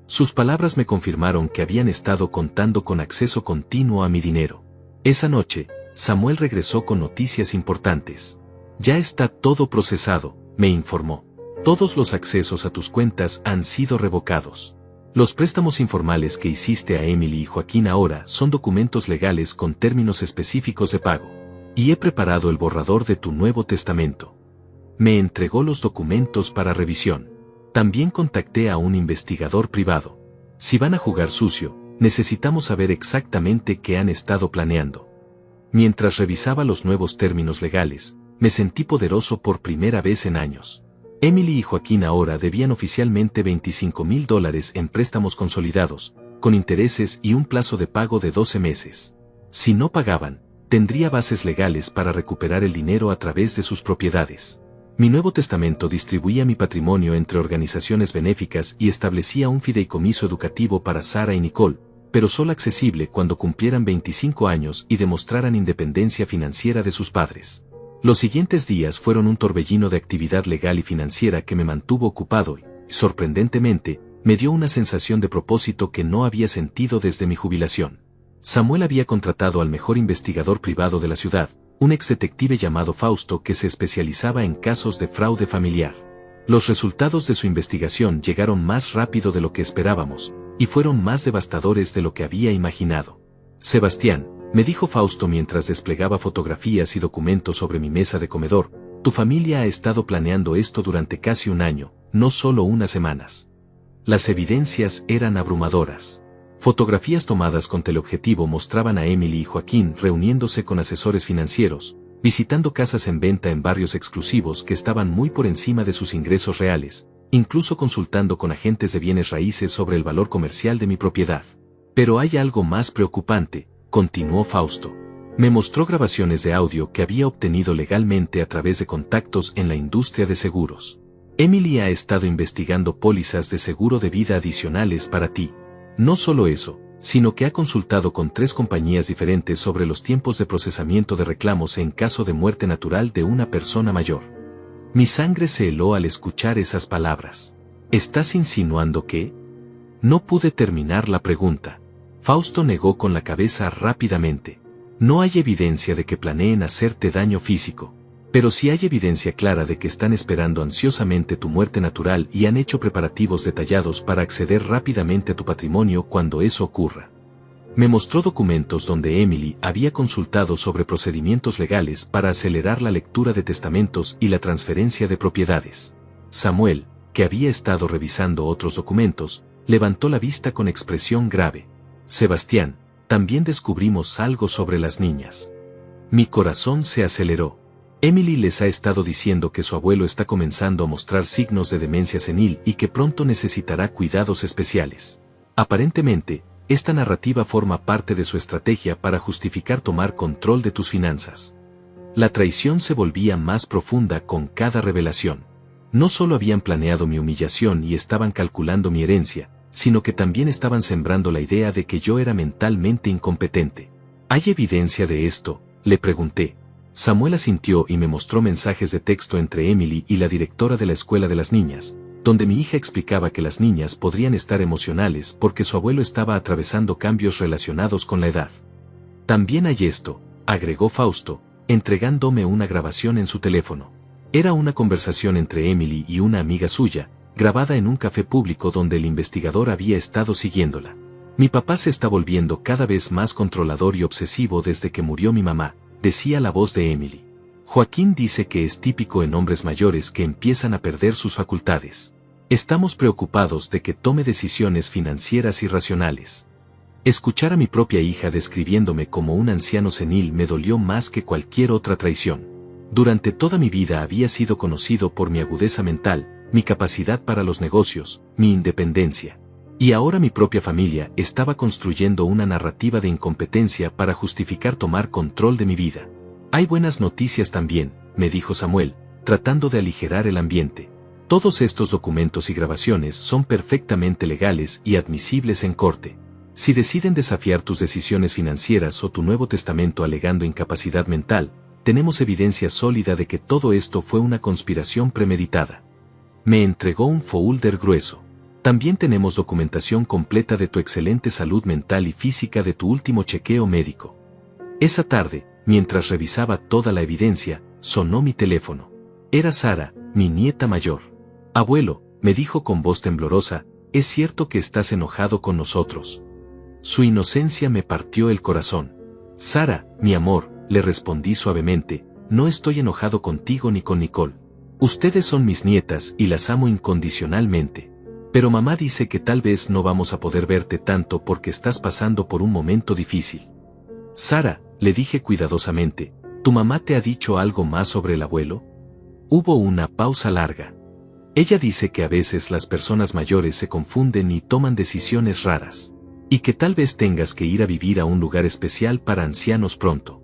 Sus palabras me confirmaron que habían estado contando con acceso continuo a mi dinero. Esa noche, Samuel regresó con noticias importantes. Ya está todo procesado, me informó. Todos los accesos a tus cuentas han sido revocados. Los préstamos informales que hiciste a Emily y Joaquín ahora son documentos legales con términos específicos de pago. Y he preparado el borrador de tu nuevo testamento. Me entregó los documentos para revisión. También contacté a un investigador privado. Si van a jugar sucio, necesitamos saber exactamente qué han estado planeando. Mientras revisaba los nuevos términos legales, me sentí poderoso por primera vez en años. Emily y Joaquín ahora debían oficialmente $25,000 en préstamos consolidados, con intereses y un plazo de pago de 12 meses. Si no pagaban, tendría bases legales para recuperar el dinero a través de sus propiedades. Mi nuevo testamento distribuía mi patrimonio entre organizaciones benéficas y establecía un fideicomiso educativo para Sara y Nicole, pero solo accesible cuando cumplieran 25 años y demostraran independencia financiera de sus padres. Los siguientes días fueron un torbellino de actividad legal y financiera que me mantuvo ocupado y, sorprendentemente, me dio una sensación de propósito que no había sentido desde mi jubilación. Samuel había contratado al mejor investigador privado de la ciudad, un exdetective llamado Fausto que se especializaba en casos de fraude familiar. Los resultados de su investigación llegaron más rápido de lo que esperábamos, y fueron más devastadores de lo que había imaginado. Sebastián, me dijo Fausto mientras desplegaba fotografías y documentos sobre mi mesa de comedor, tu familia ha estado planeando esto durante casi un año, no solo unas semanas. Las evidencias eran abrumadoras. Fotografías tomadas con teleobjetivo mostraban a Emily y Joaquín reuniéndose con asesores financieros, visitando casas en venta en barrios exclusivos que estaban muy por encima de sus ingresos reales, incluso consultando con agentes de bienes raíces sobre el valor comercial de mi propiedad. Pero hay algo más preocupante, continuó Fausto. Me mostró grabaciones de audio que había obtenido legalmente a través de contactos en la industria de seguros. Emily ha estado investigando pólizas de seguro de vida adicionales para ti. No solo eso, sino que ha consultado con 3 compañías diferentes sobre los tiempos de procesamiento de reclamos en caso de muerte natural de una persona mayor. Mi sangre se heló al escuchar esas palabras. ¿Estás insinuando que? No pude terminar la pregunta. Fausto negó con la cabeza rápidamente. No hay evidencia de que planeen hacerte daño físico. Pero sí hay evidencia clara de que están esperando ansiosamente tu muerte natural y han hecho preparativos detallados para acceder rápidamente a tu patrimonio cuando eso ocurra. Me mostró documentos donde Emily había consultado sobre procedimientos legales para acelerar la lectura de testamentos y la transferencia de propiedades. Samuel, que había estado revisando otros documentos, levantó la vista con expresión grave. Sebastián, también descubrimos algo sobre las niñas. Mi corazón se aceleró. Emily les ha estado diciendo que su abuelo está comenzando a mostrar signos de demencia senil y que pronto necesitará cuidados especiales. Aparentemente, esta narrativa forma parte de su estrategia para justificar tomar control de tus finanzas. La traición se volvía más profunda con cada revelación. No solo habían planeado mi humillación y estaban calculando mi herencia, sino que también estaban sembrando la idea de que yo era mentalmente incompetente. ¿Hay evidencia de esto?, le pregunté. Samuel asintió y me mostró mensajes de texto entre Emily y la directora de la escuela de las niñas, donde mi hija explicaba que las niñas podrían estar emocionales porque su abuelo estaba atravesando cambios relacionados con la edad. También hay esto, agregó Fausto, entregándome una grabación en su teléfono. Era una conversación entre Emily y una amiga suya, grabada en un café público donde el investigador había estado siguiéndola. Mi papá se está volviendo cada vez más controlador y obsesivo desde que murió mi mamá, decía la voz de Emily. Joaquín dice que es típico en hombres mayores que empiezan a perder sus facultades. Estamos preocupados de que tome decisiones financieras irracionales. Escuchar a mi propia hija describiéndome como un anciano senil me dolió más que cualquier otra traición. Durante toda mi vida había sido conocido por mi agudeza mental, mi capacidad para los negocios, mi independencia. Y ahora mi propia familia estaba construyendo una narrativa de incompetencia para justificar tomar control de mi vida. Hay buenas noticias también, me dijo Samuel, tratando de aligerar el ambiente. Todos estos documentos y grabaciones son perfectamente legales y admisibles en corte. Si deciden desafiar tus decisiones financieras o tu Nuevo Testamento alegando incapacidad mental, tenemos evidencia sólida de que todo esto fue una conspiración premeditada. Me entregó un folder grueso. También tenemos documentación completa de tu excelente salud mental y física de tu último chequeo médico. Esa tarde, mientras revisaba toda la evidencia, sonó mi teléfono. Era Sara, mi nieta mayor. Abuelo, me dijo con voz temblorosa, ¿es cierto que estás enojado con nosotros? Su inocencia me partió el corazón. Sara, mi amor, le respondí suavemente, no estoy enojado contigo ni con Nicole. Ustedes son mis nietas y las amo incondicionalmente. Pero mamá dice que tal vez no vamos a poder verte tanto porque estás pasando por un momento difícil. Sara, le dije cuidadosamente, ¿tu mamá te ha dicho algo más sobre el abuelo? Hubo una pausa larga. Ella dice que a veces las personas mayores se confunden y toman decisiones raras. Y que tal vez tengas que ir a vivir a un lugar especial para ancianos pronto.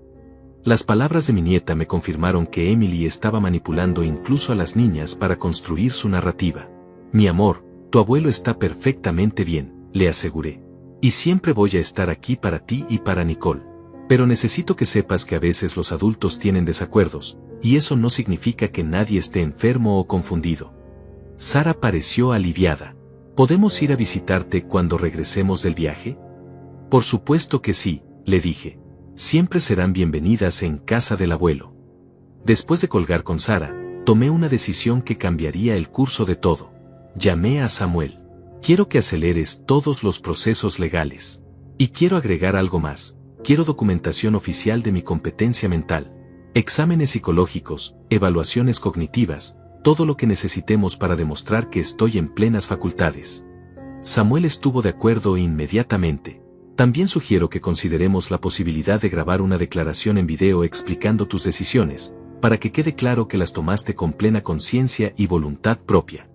Las palabras de mi nieta me confirmaron que Emily estaba manipulando incluso a las niñas para construir su narrativa. Mi amor, tu abuelo está perfectamente bien, le aseguré. Y siempre voy a estar aquí para ti y para Nicole. Pero necesito que sepas que a veces los adultos tienen desacuerdos, y eso no significa que nadie esté enfermo o confundido. Sara pareció aliviada. ¿Podemos ir a visitarte cuando regresemos del viaje? Por supuesto que sí, le dije. Siempre serán bienvenidas en casa del abuelo. Después de colgar con Sara, tomé una decisión que cambiaría el curso de todo. Llamé a Samuel. Quiero que aceleres todos los procesos legales. Y quiero agregar algo más. Quiero documentación oficial de mi competencia mental. Exámenes psicológicos, evaluaciones cognitivas, todo lo que necesitemos para demostrar que estoy en plenas facultades. Samuel estuvo de acuerdo inmediatamente. También sugiero que consideremos la posibilidad de grabar una declaración en video explicando tus decisiones, para que quede claro que las tomaste con plena conciencia y voluntad propia.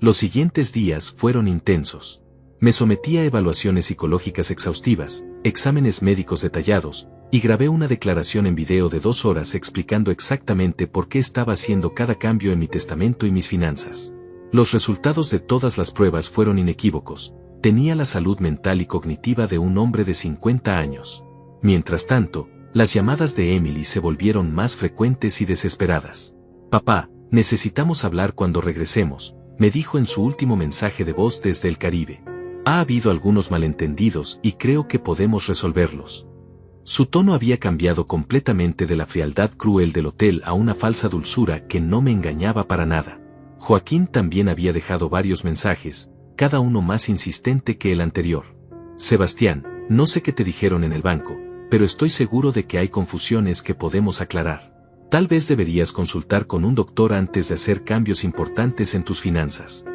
Los siguientes días fueron intensos. Me sometí a evaluaciones psicológicas exhaustivas, exámenes médicos detallados, y grabé una declaración en video de 2 horas explicando exactamente por qué estaba haciendo cada cambio en mi testamento y mis finanzas. Los resultados de todas las pruebas fueron inequívocos. Tenía la salud mental y cognitiva de un hombre de 50 años. Mientras tanto, las llamadas de Emily se volvieron más frecuentes y desesperadas. Papá, necesitamos hablar cuando regresemos, me dijo en su último mensaje de voz desde el Caribe. Ha habido algunos malentendidos y creo que podemos resolverlos. Su tono había cambiado completamente de la frialdad cruel del hotel a una falsa dulzura que no me engañaba para nada. Joaquín también había dejado varios mensajes, cada uno más insistente que el anterior. Sebastián, no sé qué te dijeron en el banco, pero estoy seguro de que hay confusiones que podemos aclarar. Tal vez deberías consultar con un doctor antes de hacer cambios importantes en tus finanzas.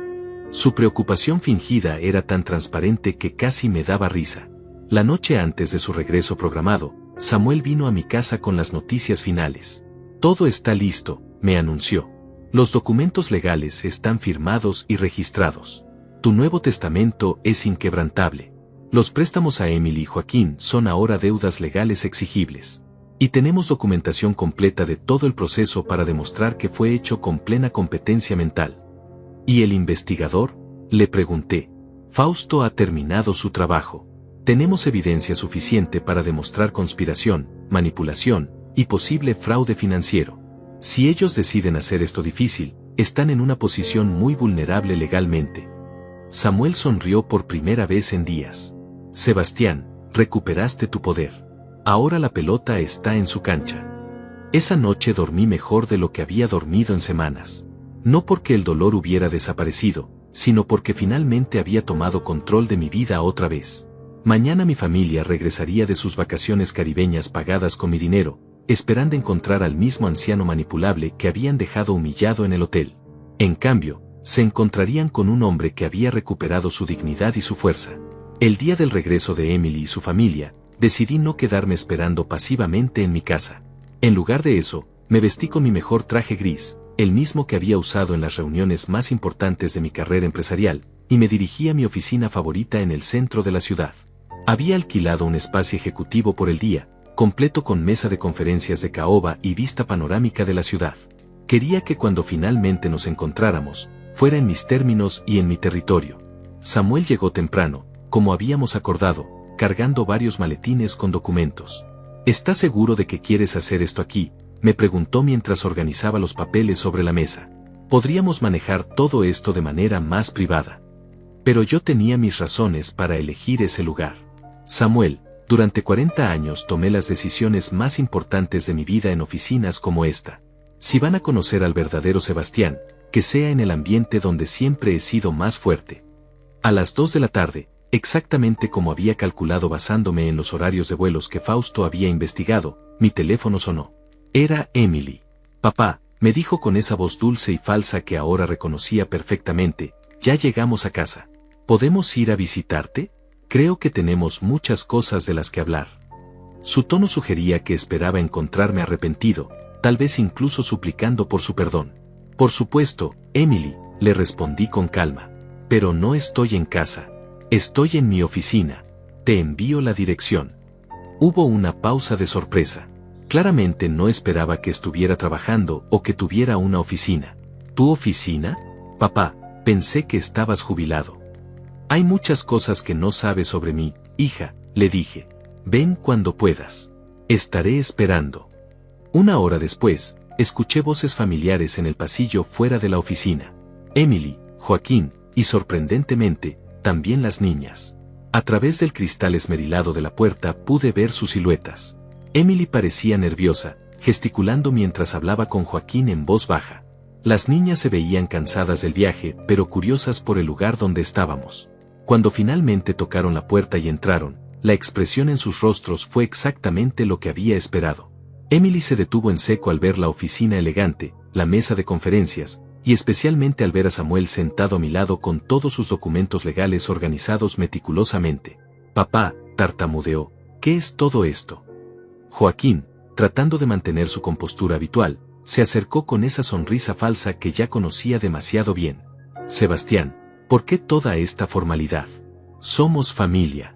Su preocupación fingida era tan transparente que casi me daba risa. La noche antes de su regreso programado, Samuel vino a mi casa con las noticias finales. Todo está listo, me anunció. Los documentos legales están firmados y registrados. Tu nuevo testamento es inquebrantable. Los préstamos a Emily y Joaquín son ahora deudas legales exigibles. Y tenemos documentación completa de todo el proceso para demostrar que fue hecho con plena competencia mental. ¿Y el investigador?, le pregunté. Fausto ha terminado su trabajo. Tenemos evidencia suficiente para demostrar conspiración, manipulación y posible fraude financiero. Si ellos deciden hacer esto difícil, están en una posición muy vulnerable legalmente. Samuel sonrió por primera vez en días. Sebastián, recuperaste tu poder. Ahora la pelota está en su cancha. Esa noche dormí mejor de lo que había dormido en semanas. No porque el dolor hubiera desaparecido, sino porque finalmente había tomado control de mi vida otra vez. Mañana mi familia regresaría de sus vacaciones caribeñas pagadas con mi dinero, esperando encontrar al mismo anciano manipulable que habían dejado humillado en el hotel. En cambio, se encontrarían con un hombre que había recuperado su dignidad y su fuerza. El día del regreso de Emily y su familia, decidí no quedarme esperando pasivamente en mi casa. En lugar de eso, me vestí con mi mejor traje gris, el mismo que había usado en las reuniones más importantes de mi carrera empresarial, y me dirigí a mi oficina favorita en el centro de la ciudad. Había alquilado un espacio ejecutivo por el día, completo con mesa de conferencias de caoba y vista panorámica de la ciudad. Quería que cuando finalmente nos encontráramos, fuera en mis términos y en mi territorio. Samuel llegó temprano, como habíamos acordado, cargando varios maletines con documentos. ¿Estás seguro de que quieres hacer esto aquí?, me preguntó mientras organizaba los papeles sobre la mesa. Podríamos manejar todo esto de manera más privada. Pero yo tenía mis razones para elegir ese lugar. Samuel, durante 40 años tomé las decisiones más importantes de mi vida en oficinas como esta. Si van a conocer al verdadero Sebastián, que sea en el ambiente donde siempre he sido más fuerte. A las 2 de la tarde, exactamente como había calculado basándome en los horarios de vuelos que Fausto había investigado, mi teléfono sonó. Era Emily. Papá, me dijo con esa voz dulce y falsa que ahora reconocía perfectamente, ya llegamos a casa. ¿Podemos ir a visitarte? Creo que tenemos muchas cosas de las que hablar. Su tono sugería que esperaba encontrarme arrepentido, tal vez incluso suplicando por su perdón. Por supuesto, Emily, le respondí con calma. Pero no estoy en casa. Estoy en mi oficina. Te envío la dirección. Hubo una pausa de sorpresa. Claramente no esperaba que estuviera trabajando o que tuviera una oficina. ¿Tu oficina? Papá, pensé que estabas jubilado. Hay muchas cosas que no sabes sobre mí, hija, le dije. Ven cuando puedas. Estaré esperando. Una hora después, escuché voces familiares en el pasillo fuera de la oficina. Emily, Joaquín, y sorprendentemente, también las niñas. A través del cristal esmerilado de la puerta pude ver sus siluetas. Emily parecía nerviosa, gesticulando mientras hablaba con Joaquín en voz baja. Las niñas se veían cansadas del viaje, pero curiosas por el lugar donde estábamos. Cuando finalmente tocaron la puerta y entraron, la expresión en sus rostros fue exactamente lo que había esperado. Emily se detuvo en seco al ver la oficina elegante, la mesa de conferencias, y especialmente al ver a Samuel sentado a mi lado con todos sus documentos legales organizados meticulosamente. Papá, tartamudeó, ¿qué es todo esto? Joaquín, tratando de mantener su compostura habitual, se acercó con esa sonrisa falsa que ya conocía demasiado bien. Sebastián, ¿por qué toda esta formalidad? Somos familia.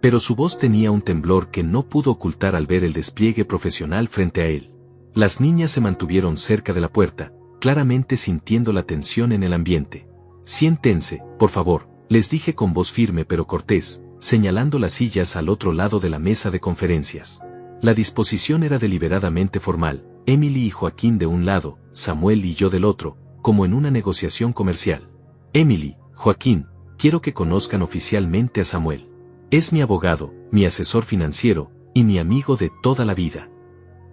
Pero su voz tenía un temblor que no pudo ocultar al ver el despliegue profesional frente a él. Las niñas se mantuvieron cerca de la puerta, claramente sintiendo la tensión en el ambiente. Siéntense, por favor, les dije con voz firme pero cortés, señalando las sillas al otro lado de la mesa de conferencias. La disposición era deliberadamente formal, Emily y Joaquín de un lado, Samuel y yo del otro, como en una negociación comercial. Emily, Joaquín, quiero que conozcan oficialmente a Samuel. Es mi abogado, mi asesor financiero, y mi amigo de toda la vida.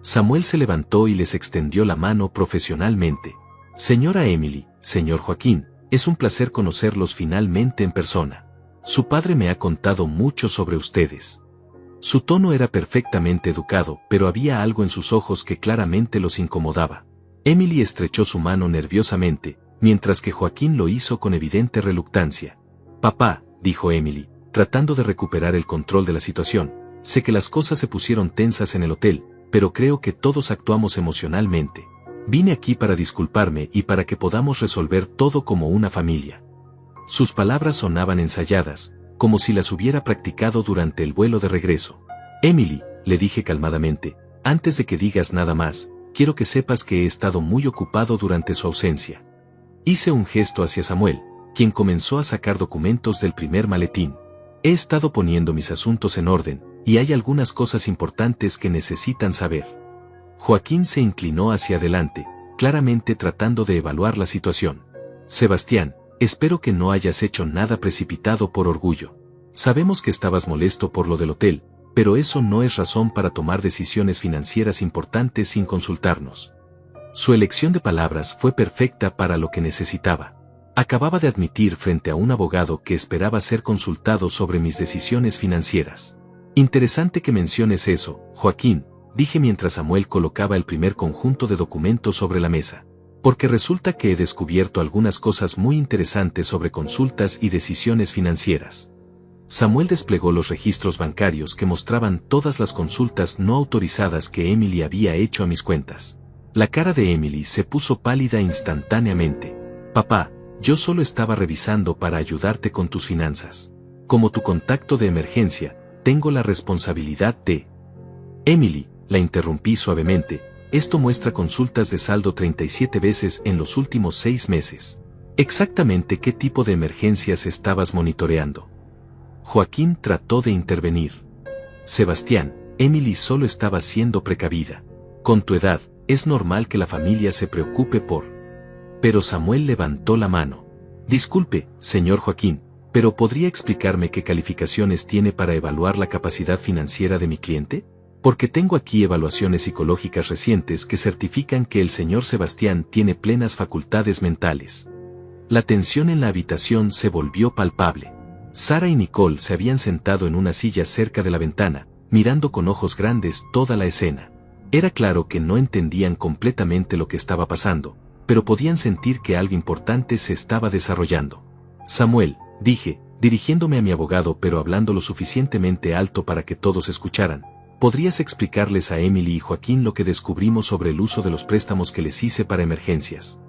Samuel se levantó y les extendió la mano profesionalmente. Señora Emily, señor Joaquín, es un placer conocerlos finalmente en persona. Su padre me ha contado mucho sobre ustedes. Su tono era perfectamente educado, pero había algo en sus ojos que claramente los incomodaba. Emily estrechó su mano nerviosamente, mientras que Joaquín lo hizo con evidente reluctancia. Papá, dijo Emily, tratando de recuperar el control de la situación, sé que las cosas se pusieron tensas en el hotel, pero creo que todos actuamos emocionalmente. Vine aquí para disculparme y para que podamos resolver todo como una familia. Sus palabras sonaban ensayadas, como si las hubiera practicado durante el vuelo de regreso. Emily, le dije calmadamente, antes de que digas nada más, quiero que sepas que he estado muy ocupado durante su ausencia. Hice un gesto hacia Samuel, quien comenzó a sacar documentos del primer maletín. He estado poniendo mis asuntos en orden, y hay algunas cosas importantes que necesitan saber. Joaquín se inclinó hacia adelante, claramente tratando de evaluar la situación. Sebastián, espero que no hayas hecho nada precipitado por orgullo. Sabemos que estabas molesto por lo del hotel, pero eso no es razón para tomar decisiones financieras importantes sin consultarnos. Su elección de palabras fue perfecta para lo que necesitaba. Acababa de admitir frente a un abogado que esperaba ser consultado sobre mis decisiones financieras. Interesante que menciones eso, Joaquín, dije mientras Samuel colocaba el primer conjunto de documentos sobre la mesa. Porque resulta que he descubierto algunas cosas muy interesantes sobre consultas y decisiones financieras. Samuel desplegó los registros bancarios que mostraban todas las consultas no autorizadas que Emily había hecho a mis cuentas. La cara de Emily se puso pálida instantáneamente. Papá, yo solo estaba revisando para ayudarte con tus finanzas. Como tu contacto de emergencia, tengo la responsabilidad de... Emily, la interrumpí suavemente, esto muestra consultas de saldo 37 veces en los últimos 6 meses. ¿Exactamente qué tipo de emergencias estabas monitoreando? Joaquín trató de intervenir. Sebastián, Emily solo estaba siendo precavida. Con tu edad, es normal que la familia se preocupe por... Pero Samuel levantó la mano. Disculpe, señor Joaquín, pero ¿podría explicarme qué calificaciones tiene para evaluar la capacidad financiera de mi cliente? Porque tengo aquí evaluaciones psicológicas recientes que certifican que el señor Sebastián tiene plenas facultades mentales. La tensión en la habitación se volvió palpable. Sara y Nicole se habían sentado en una silla cerca de la ventana, mirando con ojos grandes toda la escena. Era claro que no entendían completamente lo que estaba pasando, pero podían sentir que algo importante se estaba desarrollando. Samuel, dije, dirigiéndome a mi abogado pero hablando lo suficientemente alto para que todos escucharan, ¿podrías explicarles a Emily y Joaquín lo que descubrimos sobre el uso de los préstamos que les hice para emergencias?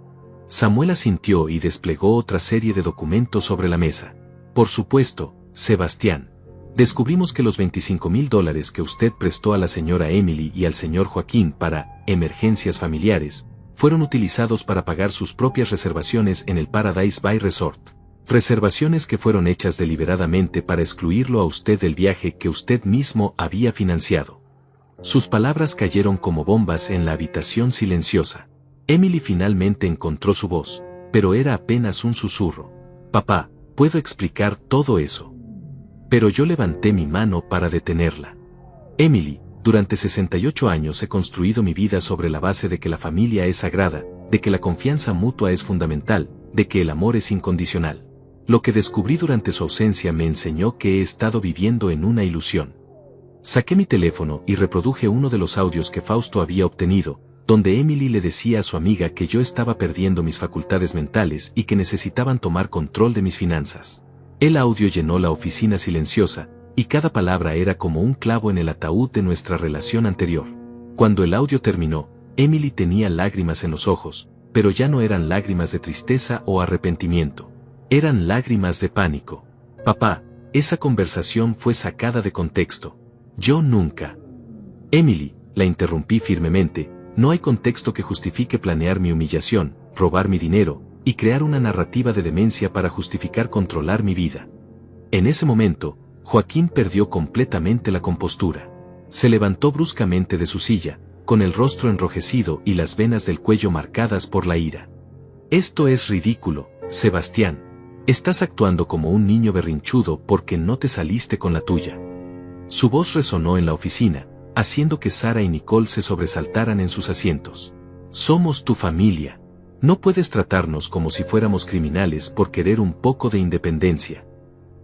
Samuel asintió y desplegó otra serie de documentos sobre la mesa. Por supuesto, Sebastián. Descubrimos que los $25,000 que usted prestó a la señora Emily y al señor Joaquín para emergencias familiares, fueron utilizados para pagar sus propias reservaciones en el Paradise Bay Resort. Reservaciones que fueron hechas deliberadamente para excluirlo a usted del viaje que usted mismo había financiado. Sus palabras cayeron como bombas en la habitación silenciosa. Emily finalmente encontró su voz, pero era apenas un susurro. Papá, puedo explicar todo eso. Pero yo levanté mi mano para detenerla. Emily, durante 68 años he construido mi vida sobre la base de que la familia es sagrada, de que la confianza mutua es fundamental, de que el amor es incondicional. Lo que descubrí durante su ausencia me enseñó que he estado viviendo en una ilusión. Saqué mi teléfono y reproduje uno de los audios que Fausto había obtenido, donde Emily le decía a su amiga que yo estaba perdiendo mis facultades mentales y que necesitaban tomar control de mis finanzas. El audio llenó la oficina silenciosa, y cada palabra era como un clavo en el ataúd de nuestra relación anterior. Cuando el audio terminó, Emily tenía lágrimas en los ojos, pero ya no eran lágrimas de tristeza o arrepentimiento. Eran lágrimas de pánico. Papá, esa conversación fue sacada de contexto. Yo nunca. Emily, la interrumpí firmemente, no hay contexto que justifique planear mi humillación, robar mi dinero, y crear una narrativa de demencia para justificar controlar mi vida. En ese momento, Joaquín perdió completamente la compostura. Se levantó bruscamente de su silla, con el rostro enrojecido y las venas del cuello marcadas por la ira. Esto es ridículo, Sebastián. Estás actuando como un niño berrinchudo porque no te saliste con la tuya. Su voz resonó en la oficina, haciendo que Sara y Nicole se sobresaltaran en sus asientos. Somos tu familia. No puedes tratarnos como si fuéramos criminales por querer un poco de independencia.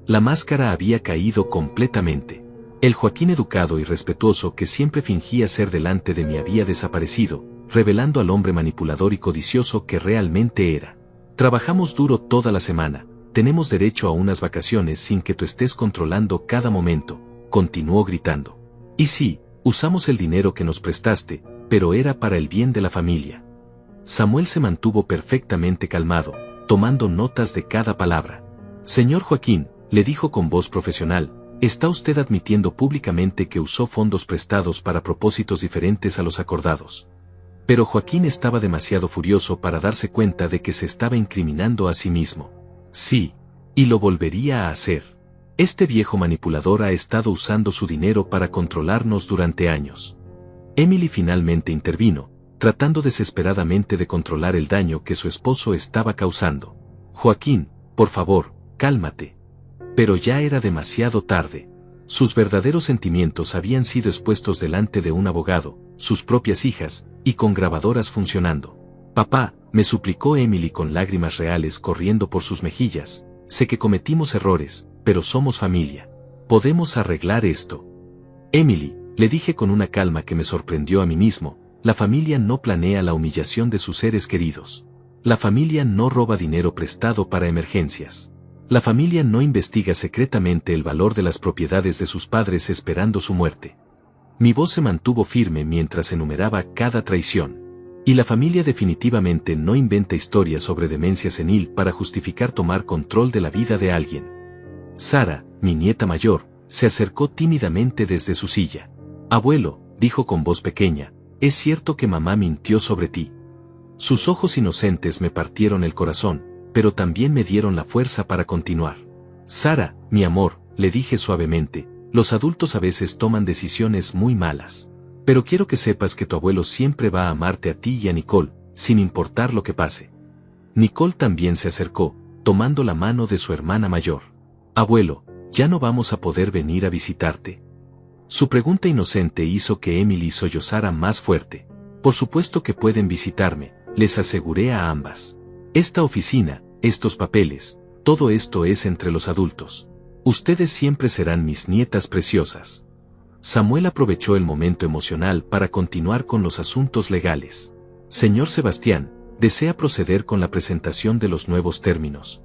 La máscara había caído completamente. El Joaquín educado y respetuoso que siempre fingía ser delante de mí había desaparecido, revelando al hombre manipulador y codicioso que realmente era. Trabajamos duro toda la semana, tenemos derecho a unas vacaciones sin que tú estés controlando cada momento, continuó gritando. Y sí, Usamos el dinero que nos prestaste, pero era para el bien de la familia. Samuel se mantuvo perfectamente calmado, tomando notas de cada palabra. Señor Joaquín, le dijo con voz profesional, está usted admitiendo públicamente que usó fondos prestados para propósitos diferentes a los acordados. Pero Joaquín estaba demasiado furioso para darse cuenta de que se estaba incriminando a sí mismo. Sí, y lo volvería a hacer. Este viejo manipulador ha estado usando su dinero para controlarnos durante años. Emily finalmente intervino, tratando desesperadamente de controlar el daño que su esposo estaba causando. Joaquín, por favor, cálmate. Pero ya era demasiado tarde. Sus verdaderos sentimientos habían sido expuestos delante de un abogado, sus propias hijas, y con grabadoras funcionando. Papá, me suplicó Emily con lágrimas reales corriendo por sus mejillas, sé que cometimos errores, pero somos familia. Podemos arreglar esto. Emily, le dije con una calma que me sorprendió a mí mismo, la familia no planea la humillación de sus seres queridos. La familia no roba dinero prestado para emergencias. La familia no investiga secretamente el valor de las propiedades de sus padres esperando su muerte. Mi voz se mantuvo firme mientras enumeraba cada traición. Y la familia definitivamente no inventa historias sobre demencia senil para justificar tomar control de la vida de alguien. Sara, mi nieta mayor, se acercó tímidamente desde su silla. Abuelo, dijo con voz pequeña, es cierto que mamá mintió sobre ti. Sus ojos inocentes me partieron el corazón, pero también me dieron la fuerza para continuar. Sara, mi amor, le dije suavemente, los adultos a veces toman decisiones muy malas. Pero quiero que sepas que tu abuelo siempre va a amarte a ti y a Nicole, sin importar lo que pase. Nicole también se acercó, tomando la mano de su hermana mayor. Abuelo, ya no vamos a poder venir a visitarte. Su pregunta inocente hizo que Emily sollozara más fuerte. Por supuesto que pueden visitarme, les aseguré a ambas. Esta oficina, estos papeles, todo esto es entre los adultos. Ustedes siempre serán mis nietas preciosas. Samuel aprovechó el momento emocional para continuar con los asuntos legales. Señor Sebastián, ¿desea proceder con la presentación de los nuevos términos?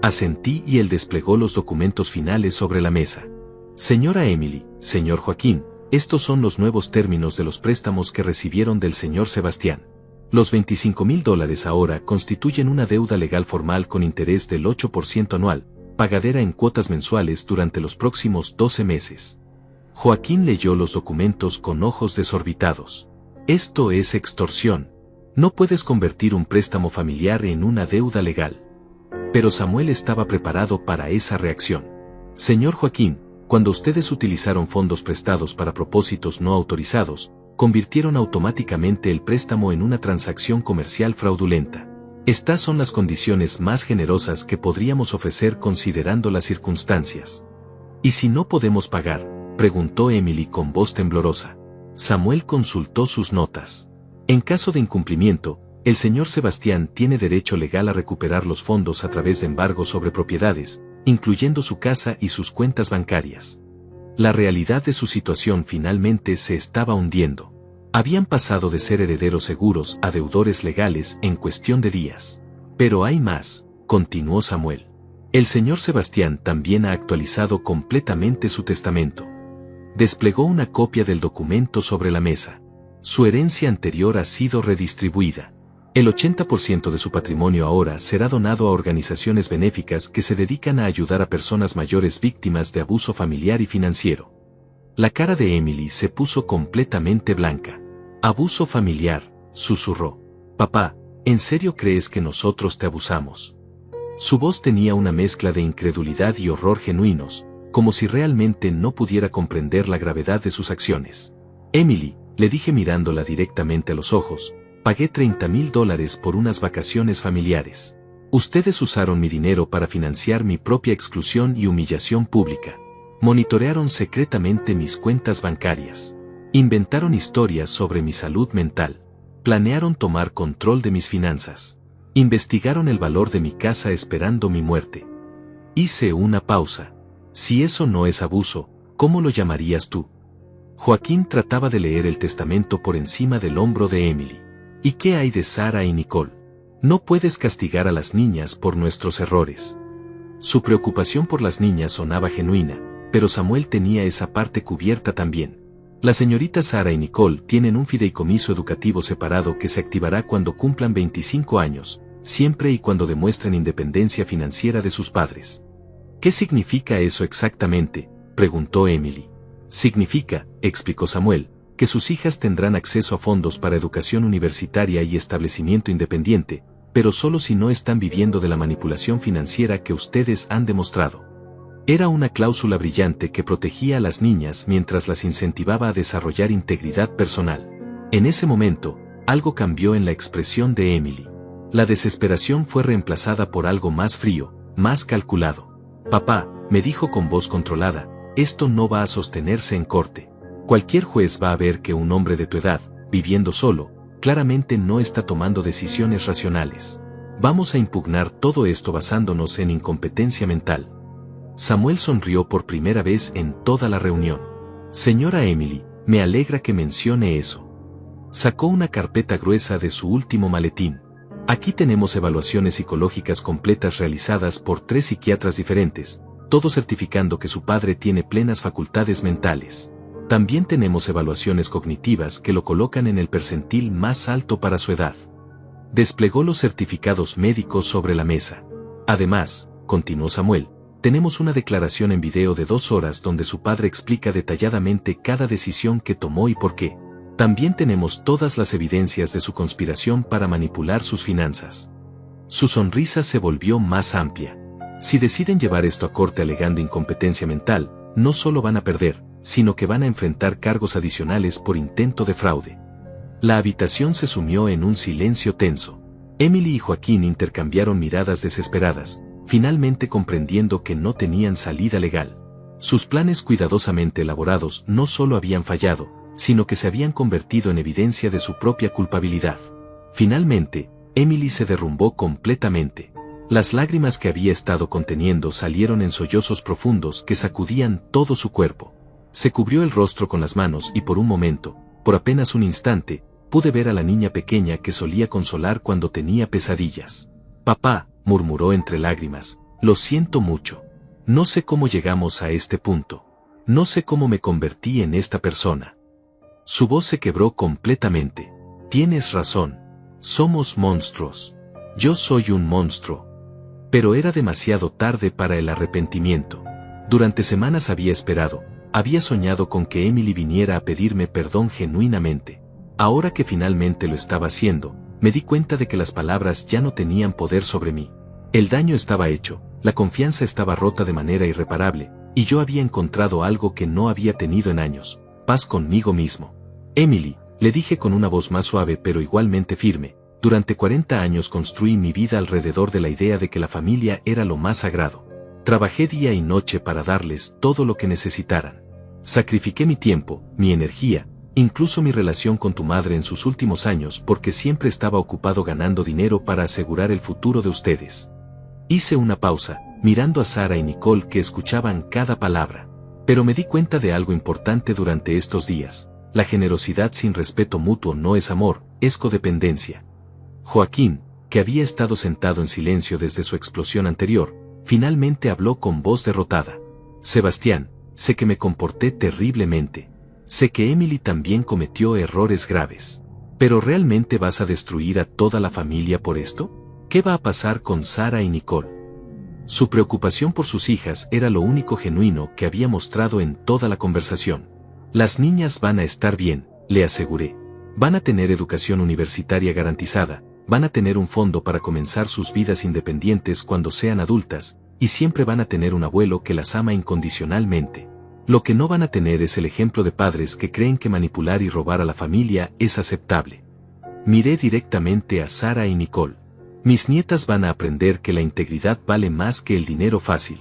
Asentí y él desplegó los documentos finales sobre la mesa. Señora Emily, señor Joaquín, estos son los nuevos términos de los préstamos que recibieron del señor Sebastián. Los $25,000 ahora constituyen una deuda legal formal con interés del 8% anual, pagadera en cuotas mensuales durante los próximos 12 meses. Joaquín leyó los documentos con ojos desorbitados. Esto es extorsión. No puedes convertir un préstamo familiar en una deuda legal. Pero Samuel estaba preparado para esa reacción. Señor Joaquín, cuando ustedes utilizaron fondos prestados para propósitos no autorizados, convirtieron automáticamente el préstamo en una transacción comercial fraudulenta. Estas son las condiciones más generosas que podríamos ofrecer considerando las circunstancias. ¿Y si no podemos pagar?, preguntó Emily con voz temblorosa. Samuel consultó sus notas. En caso de incumplimiento, el señor Sebastián tiene derecho legal a recuperar los fondos a través de embargos sobre propiedades, incluyendo su casa y sus cuentas bancarias. La realidad de su situación finalmente se estaba hundiendo. Habían pasado de ser herederos seguros a deudores legales en cuestión de días. Pero hay más, continuó Samuel. El señor Sebastián también ha actualizado completamente su testamento. Desplegó una copia del documento sobre la mesa. Su herencia anterior ha sido redistribuida. El 80% de su patrimonio ahora será donado a organizaciones benéficas que se dedican a ayudar a personas mayores víctimas de abuso familiar y financiero. La cara de Emily se puso completamente blanca. Abuso familiar, susurró. Papá, ¿en serio crees que nosotros te abusamos? Su voz tenía una mezcla de incredulidad y horror genuinos, como si realmente no pudiera comprender la gravedad de sus acciones. Emily, le dije mirándola directamente a los ojos, pagué $30,000 por unas vacaciones familiares. Ustedes usaron mi dinero para financiar mi propia exclusión y humillación pública. Monitorearon secretamente mis cuentas bancarias. Inventaron historias sobre mi salud mental. Planearon tomar control de mis finanzas. Investigaron el valor de mi casa esperando mi muerte. Hice una pausa. Si eso no es abuso, ¿cómo lo llamarías tú? Joaquín trataba de leer el testamento por encima del hombro de Emily. ¿Y qué hay de Sara y Nicole? No puedes castigar a las niñas por nuestros errores. Su preocupación por las niñas sonaba genuina, pero Samuel tenía esa parte cubierta también. La señorita Sara y Nicole tienen un fideicomiso educativo separado que se activará cuando cumplan 25 años, siempre y cuando demuestren independencia financiera de sus padres. ¿Qué significa eso exactamente?, preguntó Emily. Significa, explicó Samuel, que sus hijas tendrán acceso a fondos para educación universitaria y establecimiento independiente, pero solo si no están viviendo de la manipulación financiera que ustedes han demostrado. Era una cláusula brillante que protegía a las niñas mientras las incentivaba a desarrollar integridad personal. En ese momento, algo cambió en la expresión de Emily. La desesperación fue reemplazada por algo más frío, más calculado. Papá, me dijo con voz controlada, esto no va a sostenerse en corte. Cualquier juez va a ver que un hombre de tu edad, viviendo solo, claramente no está tomando decisiones racionales. Vamos a impugnar todo esto basándonos en incompetencia mental. Samuel sonrió por primera vez en toda la reunión. Señora Emily, me alegra que mencione eso. Sacó una carpeta gruesa de su último maletín. Aquí tenemos evaluaciones psicológicas completas realizadas por 3 psiquiatras diferentes, todo certificando que su padre tiene plenas facultades mentales. También tenemos evaluaciones cognitivas que lo colocan en el percentil más alto para su edad. Desplegó los certificados médicos sobre la mesa. Además, continuó Samuel, tenemos una declaración en video de 2 horas donde su padre explica detalladamente cada decisión que tomó y por qué. También tenemos todas las evidencias de su conspiración para manipular sus finanzas. Su sonrisa se volvió más amplia. Si deciden llevar esto a corte alegando incompetencia mental, no solo van a perder, sino que van a enfrentar cargos adicionales por intento de fraude. La habitación se sumió en un silencio tenso. Emily y Joaquín intercambiaron miradas desesperadas, finalmente comprendiendo que no tenían salida legal. Sus planes cuidadosamente elaborados no solo habían fallado, sino que se habían convertido en evidencia de su propia culpabilidad. Finalmente, Emily se derrumbó completamente. Las lágrimas que había estado conteniendo salieron en sollozos profundos que sacudían todo su cuerpo. Se cubrió el rostro con las manos y por un momento, por apenas un instante, pude ver a la niña pequeña que solía consolar cuando tenía pesadillas. Papá, murmuró entre lágrimas, lo siento mucho. No sé cómo llegamos a este punto. No sé cómo me convertí en esta persona. Su voz se quebró completamente. Tienes razón. Somos monstruos. Yo soy un monstruo. Pero era demasiado tarde para el arrepentimiento. Durante semanas había esperado, había soñado con que Emily viniera a pedirme perdón genuinamente. Ahora que finalmente lo estaba haciendo, me di cuenta de que las palabras ya no tenían poder sobre mí. El daño estaba hecho, la confianza estaba rota de manera irreparable, y yo había encontrado algo que no había tenido en años, paz conmigo mismo. Emily, le dije con una voz más suave pero igualmente firme, durante 40 años construí mi vida alrededor de la idea de que la familia era lo más sagrado. Trabajé día y noche para darles todo lo que necesitaran. Sacrifiqué mi tiempo, mi energía, incluso mi relación con tu madre en sus últimos años porque siempre estaba ocupado ganando dinero para asegurar el futuro de ustedes. Hice una pausa, mirando a Sara y Nicole que escuchaban cada palabra. Pero me di cuenta de algo importante durante estos días. La generosidad sin respeto mutuo no es amor, es codependencia. Joaquín, que había estado sentado en silencio desde su explosión anterior, finalmente habló con voz derrotada. Sebastián, sé que me comporté terriblemente. Sé que Emily también cometió errores graves. ¿Pero realmente vas a destruir a toda la familia por esto? ¿Qué va a pasar con Sara y Nicole? Su preocupación por sus hijas era lo único genuino que había mostrado en toda la conversación. Las niñas van a estar bien, le aseguré. Van a tener educación universitaria garantizada, van a tener un fondo para comenzar sus vidas independientes cuando sean adultas, y siempre van a tener un abuelo que las ama incondicionalmente. Lo que no van a tener es el ejemplo de padres que creen que manipular y robar a la familia es aceptable. Miré directamente a Sara y Nicole. Mis nietas van a aprender que la integridad vale más que el dinero fácil.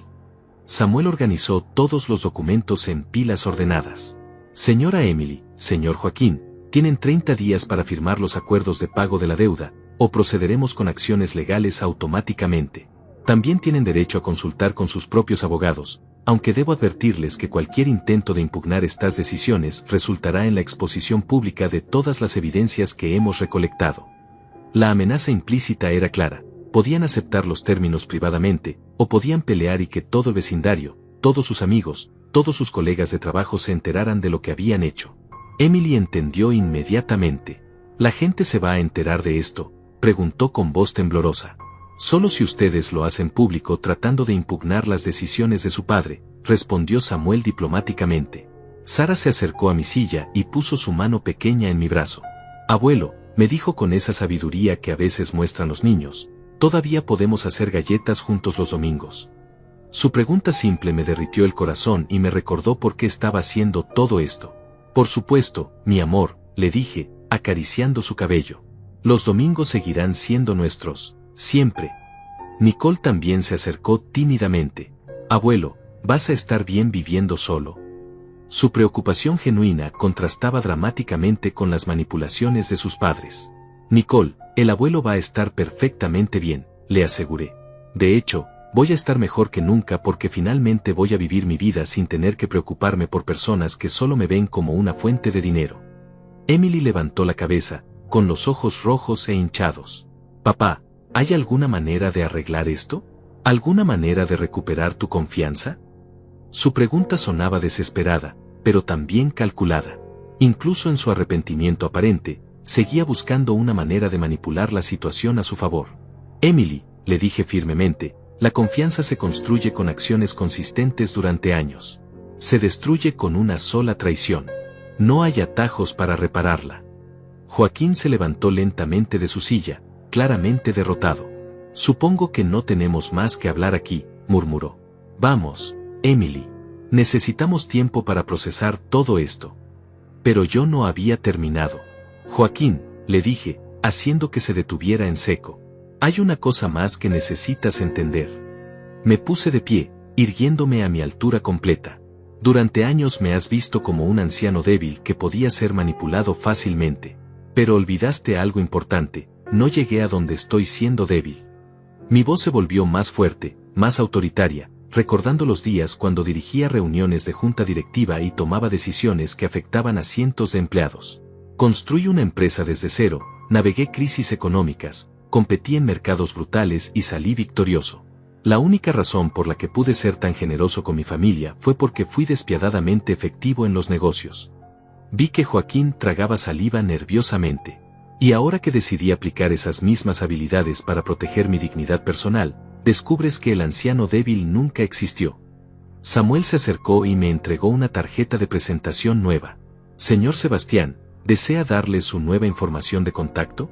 Samuel organizó todos los documentos en pilas ordenadas. Señora Emily, señor Joaquín, tienen 30 días para firmar los acuerdos de pago de la deuda, o procederemos con acciones legales automáticamente. También tienen derecho a consultar con sus propios abogados, aunque debo advertirles que cualquier intento de impugnar estas decisiones resultará en la exposición pública de todas las evidencias que hemos recolectado. La amenaza implícita era clara, podían aceptar los términos privadamente, o podían pelear y que todo el vecindario, todos sus amigos, todos sus colegas de trabajo se enteraran de lo que habían hecho. Emily entendió inmediatamente. ¿La gente se va a enterar de esto?, preguntó con voz temblorosa. Solo si ustedes lo hacen público tratando de impugnar las decisiones de su padre, respondió Samuel diplomáticamente. Sara se acercó a mi silla y puso su mano pequeña en mi brazo. Abuelo, me dijo con esa sabiduría que a veces muestran los niños, todavía podemos hacer galletas juntos los domingos. Su pregunta simple me derritió el corazón y me recordó por qué estaba haciendo todo esto. Por supuesto, mi amor, le dije, acariciando su cabello. Los domingos seguirán siendo nuestros, siempre. Nicole también se acercó tímidamente. Abuelo, ¿vas a estar bien viviendo solo? Su preocupación genuina contrastaba dramáticamente con las manipulaciones de sus padres. Nicole, el abuelo va a estar perfectamente bien, le aseguré. De hecho, voy a estar mejor que nunca porque finalmente voy a vivir mi vida sin tener que preocuparme por personas que solo me ven como una fuente de dinero. Emily levantó la cabeza, con los ojos rojos e hinchados. Papá, ¿hay alguna manera de arreglar esto? ¿Alguna manera de recuperar tu confianza? Su pregunta sonaba desesperada, pero también calculada. Incluso en su arrepentimiento aparente, seguía buscando una manera de manipular la situación a su favor. Emily, le dije firmemente, la confianza se construye con acciones consistentes durante años. Se destruye con una sola traición. No hay atajos para repararla. Joaquín se levantó lentamente de su silla, claramente derrotado. Supongo que no tenemos más que hablar aquí, murmuró. Vamos, Emily. Necesitamos tiempo para procesar todo esto. Pero yo no había terminado. Joaquín, le dije, haciendo que se detuviera en seco. Hay una cosa más que necesitas entender. Me puse de pie, irguiéndome a mi altura completa. Durante años me has visto como un anciano débil que podía ser manipulado fácilmente. Pero olvidaste algo importante, no llegué a donde estoy siendo débil. Mi voz se volvió más fuerte, más autoritaria, recordando los días cuando dirigía reuniones de junta directiva y tomaba decisiones que afectaban a cientos de empleados. Construí una empresa desde cero, navegué crisis económicas, competí en mercados brutales y salí victorioso. La única razón por la que pude ser tan generoso con mi familia fue porque fui despiadadamente efectivo en los negocios. Vi que Joaquín tragaba saliva nerviosamente. Y ahora que decidí aplicar esas mismas habilidades para proteger mi dignidad personal, descubres que el anciano débil nunca existió. Samuel se acercó y me entregó una tarjeta de presentación nueva. Señor Sebastián, ¿desea darle su nueva información de contacto?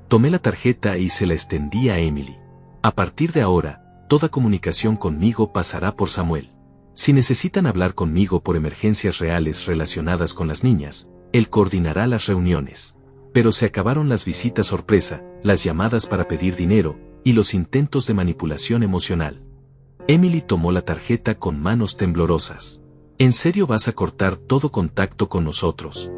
Tomé la tarjeta y se la extendí a Emily. A partir de ahora, toda comunicación conmigo pasará por Samuel. Si necesitan hablar conmigo por emergencias reales relacionadas con las niñas, él coordinará las reuniones. Pero se acabaron las visitas sorpresa, las llamadas para pedir dinero, y los intentos de manipulación emocional. Emily tomó la tarjeta con manos temblorosas. ¿En serio vas a cortar todo contacto con nosotros?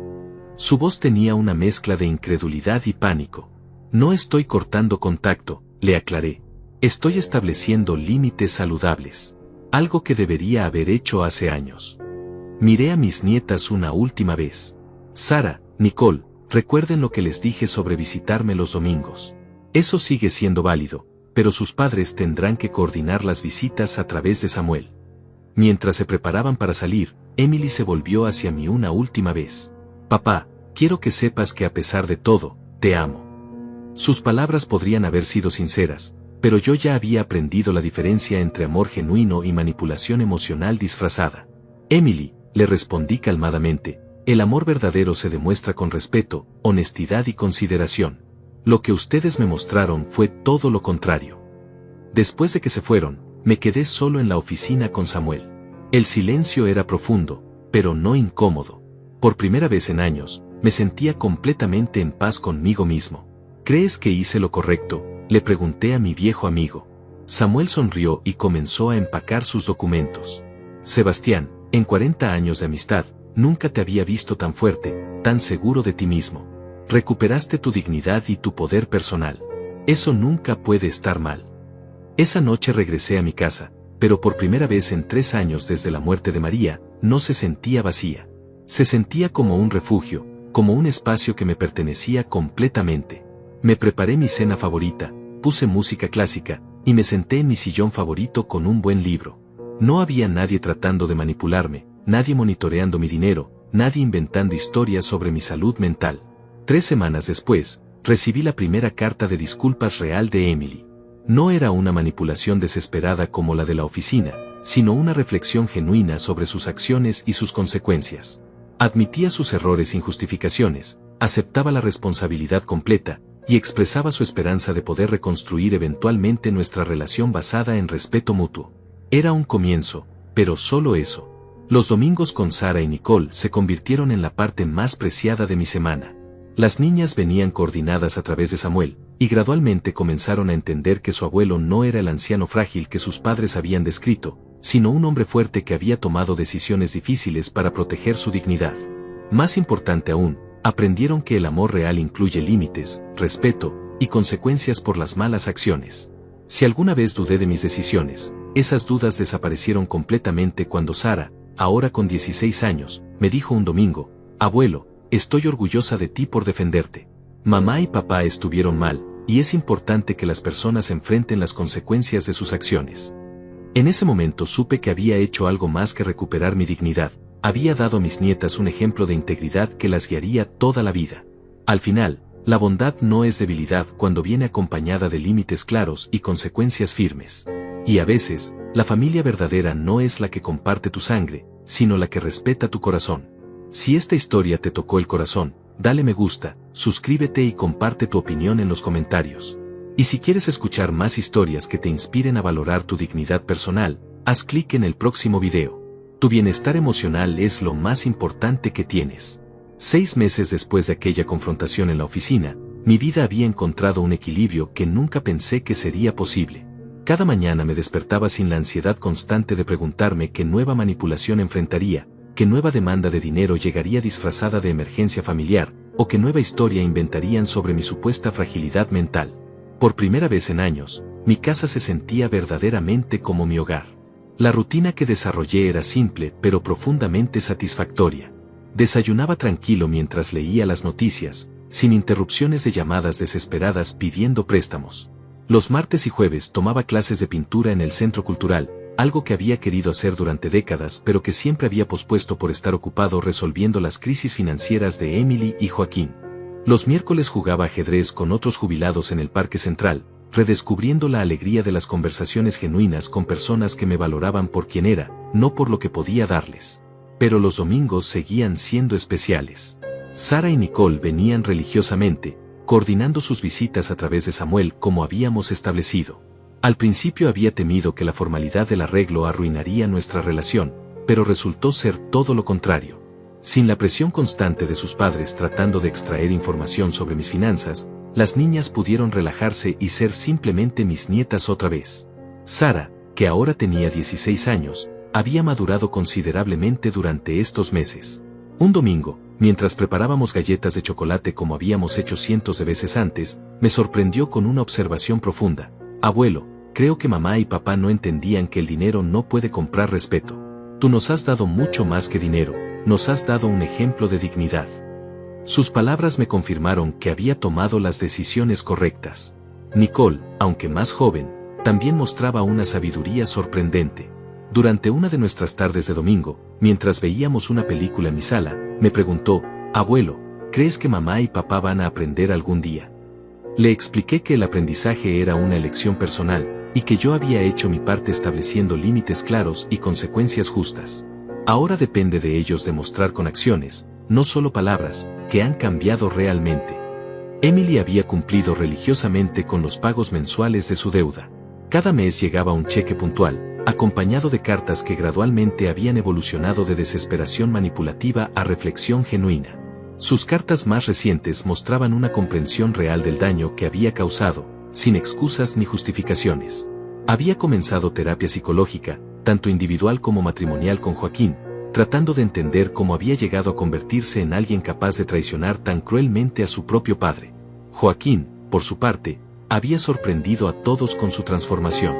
Su voz tenía una mezcla de incredulidad y pánico. No estoy cortando contacto, le aclaré. Estoy estableciendo límites saludables. Algo que debería haber hecho hace años. Miré a mis nietas una última vez. Sara, Nicole, recuerden lo que les dije sobre visitarme los domingos. Eso sigue siendo válido, pero sus padres tendrán que coordinar las visitas a través de Samuel. Mientras se preparaban para salir, Emily se volvió hacia mí una última vez. Papá, quiero que sepas que a pesar de todo, te amo. Sus palabras podrían haber sido sinceras, pero yo ya había aprendido la diferencia entre amor genuino y manipulación emocional disfrazada. Emily, le respondí calmadamente, el amor verdadero se demuestra con respeto, honestidad y consideración. Lo que ustedes me mostraron fue todo lo contrario. Después de que se fueron, me quedé solo en la oficina con Samuel. El silencio era profundo, pero no incómodo. Por primera vez en años, me sentía completamente en paz conmigo mismo. ¿Crees que hice lo correcto?, le pregunté a mi viejo amigo. Samuel sonrió y comenzó a empacar sus documentos. Sebastián, en 40 años de amistad, nunca te había visto tan fuerte, tan seguro de ti mismo. Recuperaste tu dignidad y tu poder personal. Eso nunca puede estar mal. Esa noche regresé a mi casa, pero por primera vez en 3 años desde la muerte de María, no se sentía vacía. Se sentía como un refugio, como un espacio que me pertenecía completamente. Me preparé mi cena favorita, puse música clásica, y me senté en mi sillón favorito con un buen libro. No había nadie tratando de manipularme, nadie monitoreando mi dinero, nadie inventando historias sobre mi salud mental. 3 semanas después, recibí la primera carta de disculpas real de Emily. No era una manipulación desesperada como la de la oficina, sino una reflexión genuina sobre sus acciones y sus consecuencias. Admitía sus errores sin justificaciones, aceptaba la responsabilidad completa, y expresaba su esperanza de poder reconstruir eventualmente nuestra relación basada en respeto mutuo. Era un comienzo, pero solo eso. Los domingos con Sara y Nicole se convirtieron en la parte más preciada de mi semana. Las niñas venían coordinadas a través de Samuel, y gradualmente comenzaron a entender que su abuelo no era el anciano frágil que sus padres habían descrito, sino un hombre fuerte que había tomado decisiones difíciles para proteger su dignidad. Más importante aún, aprendieron que el amor real incluye límites, respeto, y consecuencias por las malas acciones. Si alguna vez dudé de mis decisiones, esas dudas desaparecieron completamente cuando Sara, ahora con 16 años, me dijo un domingo: «Abuelo, estoy orgullosa de ti por defenderte. Mamá y papá estuvieron mal, y es importante que las personas enfrenten las consecuencias de sus acciones». En ese momento supe que había hecho algo más que recuperar mi dignidad. Había dado a mis nietas un ejemplo de integridad que las guiaría toda la vida. Al final, la bondad no es debilidad cuando viene acompañada de límites claros y consecuencias firmes. Y a veces, la familia verdadera no es la que comparte tu sangre, sino la que respeta tu corazón. Si esta historia te tocó el corazón, dale me gusta, suscríbete y comparte tu opinión en los comentarios. Y si quieres escuchar más historias que te inspiren a valorar tu dignidad personal, haz clic en el próximo video. Tu bienestar emocional es lo más importante que tienes. 6 meses después de aquella confrontación en la oficina, mi vida había encontrado un equilibrio que nunca pensé que sería posible. Cada mañana me despertaba sin la ansiedad constante de preguntarme qué nueva manipulación enfrentaría, qué nueva demanda de dinero llegaría disfrazada de emergencia familiar, o qué nueva historia inventarían sobre mi supuesta fragilidad mental. Por primera vez en años, mi casa se sentía verdaderamente como mi hogar. La rutina que desarrollé era simple pero profundamente satisfactoria. Desayunaba tranquilo mientras leía las noticias, sin interrupciones de llamadas desesperadas pidiendo préstamos. Los martes y jueves tomaba clases de pintura en el centro cultural, algo que había querido hacer durante décadas pero que siempre había pospuesto por estar ocupado resolviendo las crisis financieras de Emily y Joaquín. Los miércoles jugaba ajedrez con otros jubilados en el Parque Central, redescubriendo la alegría de las conversaciones genuinas con personas que me valoraban por quien era, no por lo que podía darles. Pero los domingos seguían siendo especiales. Sara y Nicole venían religiosamente, coordinando sus visitas a través de Samuel como habíamos establecido. Al principio había temido que la formalidad del arreglo arruinaría nuestra relación, pero resultó ser todo lo contrario. Sin la presión constante de sus padres tratando de extraer información sobre mis finanzas, las niñas pudieron relajarse y ser simplemente mis nietas otra vez. Sara, que ahora tenía 16 años, había madurado considerablemente durante estos meses. Un domingo, mientras preparábamos galletas de chocolate como habíamos hecho cientos de veces antes, me sorprendió con una observación profunda. «Abuelo, creo que mamá y papá no entendían que el dinero no puede comprar respeto. Tú nos has dado mucho más que dinero, nos has dado un ejemplo de dignidad». Sus palabras me confirmaron que había tomado las decisiones correctas. Nicole, aunque más joven, también mostraba una sabiduría sorprendente. Durante una de nuestras tardes de domingo, mientras veíamos una película en mi sala, me preguntó: «Abuelo, ¿crees que mamá y papá van a aprender algún día?». Le expliqué que el aprendizaje era una elección personal, y que yo había hecho mi parte estableciendo límites claros y consecuencias justas. Ahora depende de ellos demostrar con acciones, no solo palabras, que han cambiado realmente. Emily había cumplido religiosamente con los pagos mensuales de su deuda. Cada mes llegaba un cheque puntual, acompañado de cartas que gradualmente habían evolucionado de desesperación manipulativa a reflexión genuina. Sus cartas más recientes mostraban una comprensión real del daño que había causado, sin excusas ni justificaciones. Había comenzado terapia psicológica, tanto individual como matrimonial con Joaquín, tratando de entender cómo había llegado a convertirse en alguien capaz de traicionar tan cruelmente a su propio padre. Joaquín, por su parte, había sorprendido a todos con su transformación.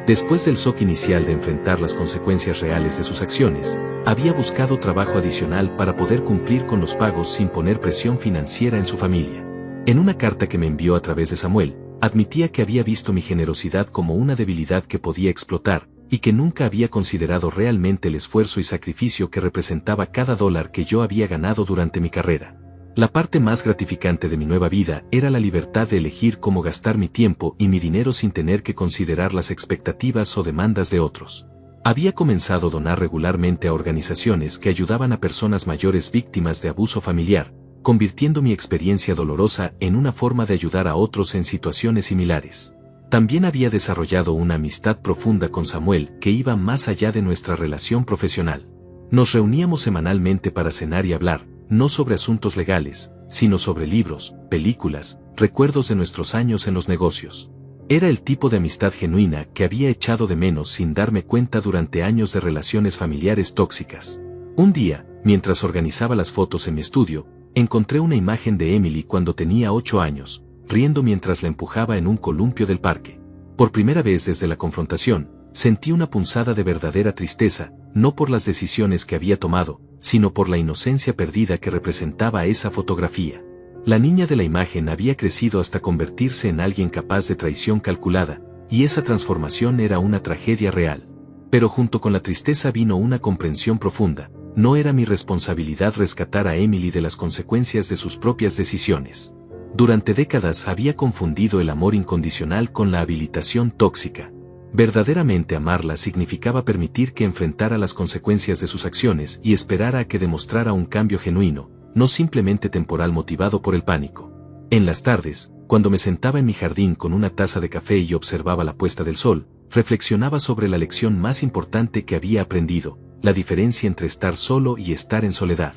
Después del shock inicial de enfrentar las consecuencias reales de sus acciones, había buscado trabajo adicional para poder cumplir con los pagos sin poner presión financiera en su familia. En una carta que me envió a través de Samuel, admitía que había visto mi generosidad como una debilidad que podía explotar, y que nunca había considerado realmente el esfuerzo y sacrificio que representaba cada dólar que yo había ganado durante mi carrera. La parte más gratificante de mi nueva vida era la libertad de elegir cómo gastar mi tiempo y mi dinero sin tener que considerar las expectativas o demandas de otros. Había comenzado a donar regularmente a organizaciones que ayudaban a personas mayores víctimas de abuso familiar, convirtiendo mi experiencia dolorosa en una forma de ayudar a otros en situaciones similares. También había desarrollado una amistad profunda con Samuel que iba más allá de nuestra relación profesional. Nos reuníamos semanalmente para cenar y hablar, no sobre asuntos legales, sino sobre libros, películas, recuerdos de nuestros años en los negocios. Era el tipo de amistad genuina que había echado de menos sin darme cuenta durante años de relaciones familiares tóxicas. Un día, mientras organizaba las fotos en mi estudio, encontré una imagen de Emily cuando tenía 8 años, riendo mientras la empujaba en un columpio del parque. Por primera vez desde la confrontación, sentí una punzada de verdadera tristeza, no por las decisiones que había tomado, sino por la inocencia perdida que representaba esa fotografía. La niña de la imagen había crecido hasta convertirse en alguien capaz de traición calculada, y esa transformación era una tragedia real. Pero junto con la tristeza vino una comprensión profunda: no era mi responsabilidad rescatar a Emily de las consecuencias de sus propias decisiones. Durante décadas había confundido el amor incondicional con la habilitación tóxica. Verdaderamente amarla significaba permitir que enfrentara las consecuencias de sus acciones y esperara a que demostrara un cambio genuino, no simplemente temporal motivado por el pánico. En las tardes, cuando me sentaba en mi jardín con una taza de café y observaba la puesta del sol, reflexionaba sobre la lección más importante que había aprendido: la diferencia entre estar solo y estar en soledad.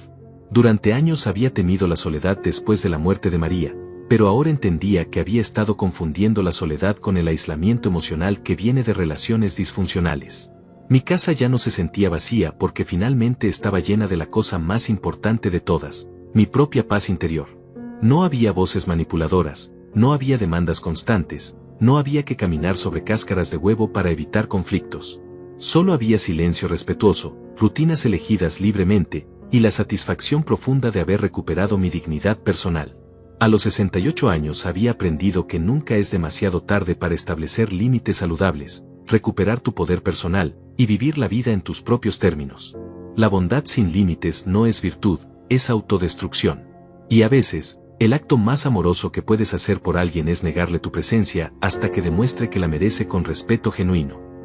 Durante años había temido la soledad después de la muerte de María, pero ahora entendía que había estado confundiendo la soledad con el aislamiento emocional que viene de relaciones disfuncionales. Mi casa ya no se sentía vacía porque finalmente estaba llena de la cosa más importante de todas: mi propia paz interior. No había voces manipuladoras, no había demandas constantes, no había que caminar sobre cáscaras de huevo para evitar conflictos. Solo había silencio respetuoso, rutinas elegidas libremente, y la satisfacción profunda de haber recuperado mi dignidad personal. A los 68 años había aprendido que nunca es demasiado tarde para establecer límites saludables, recuperar tu poder personal, y vivir la vida en tus propios términos. La bondad sin límites no es virtud, es autodestrucción. Y a veces, el acto más amoroso que puedes hacer por alguien es negarle tu presencia hasta que demuestre que la merece con respeto genuino.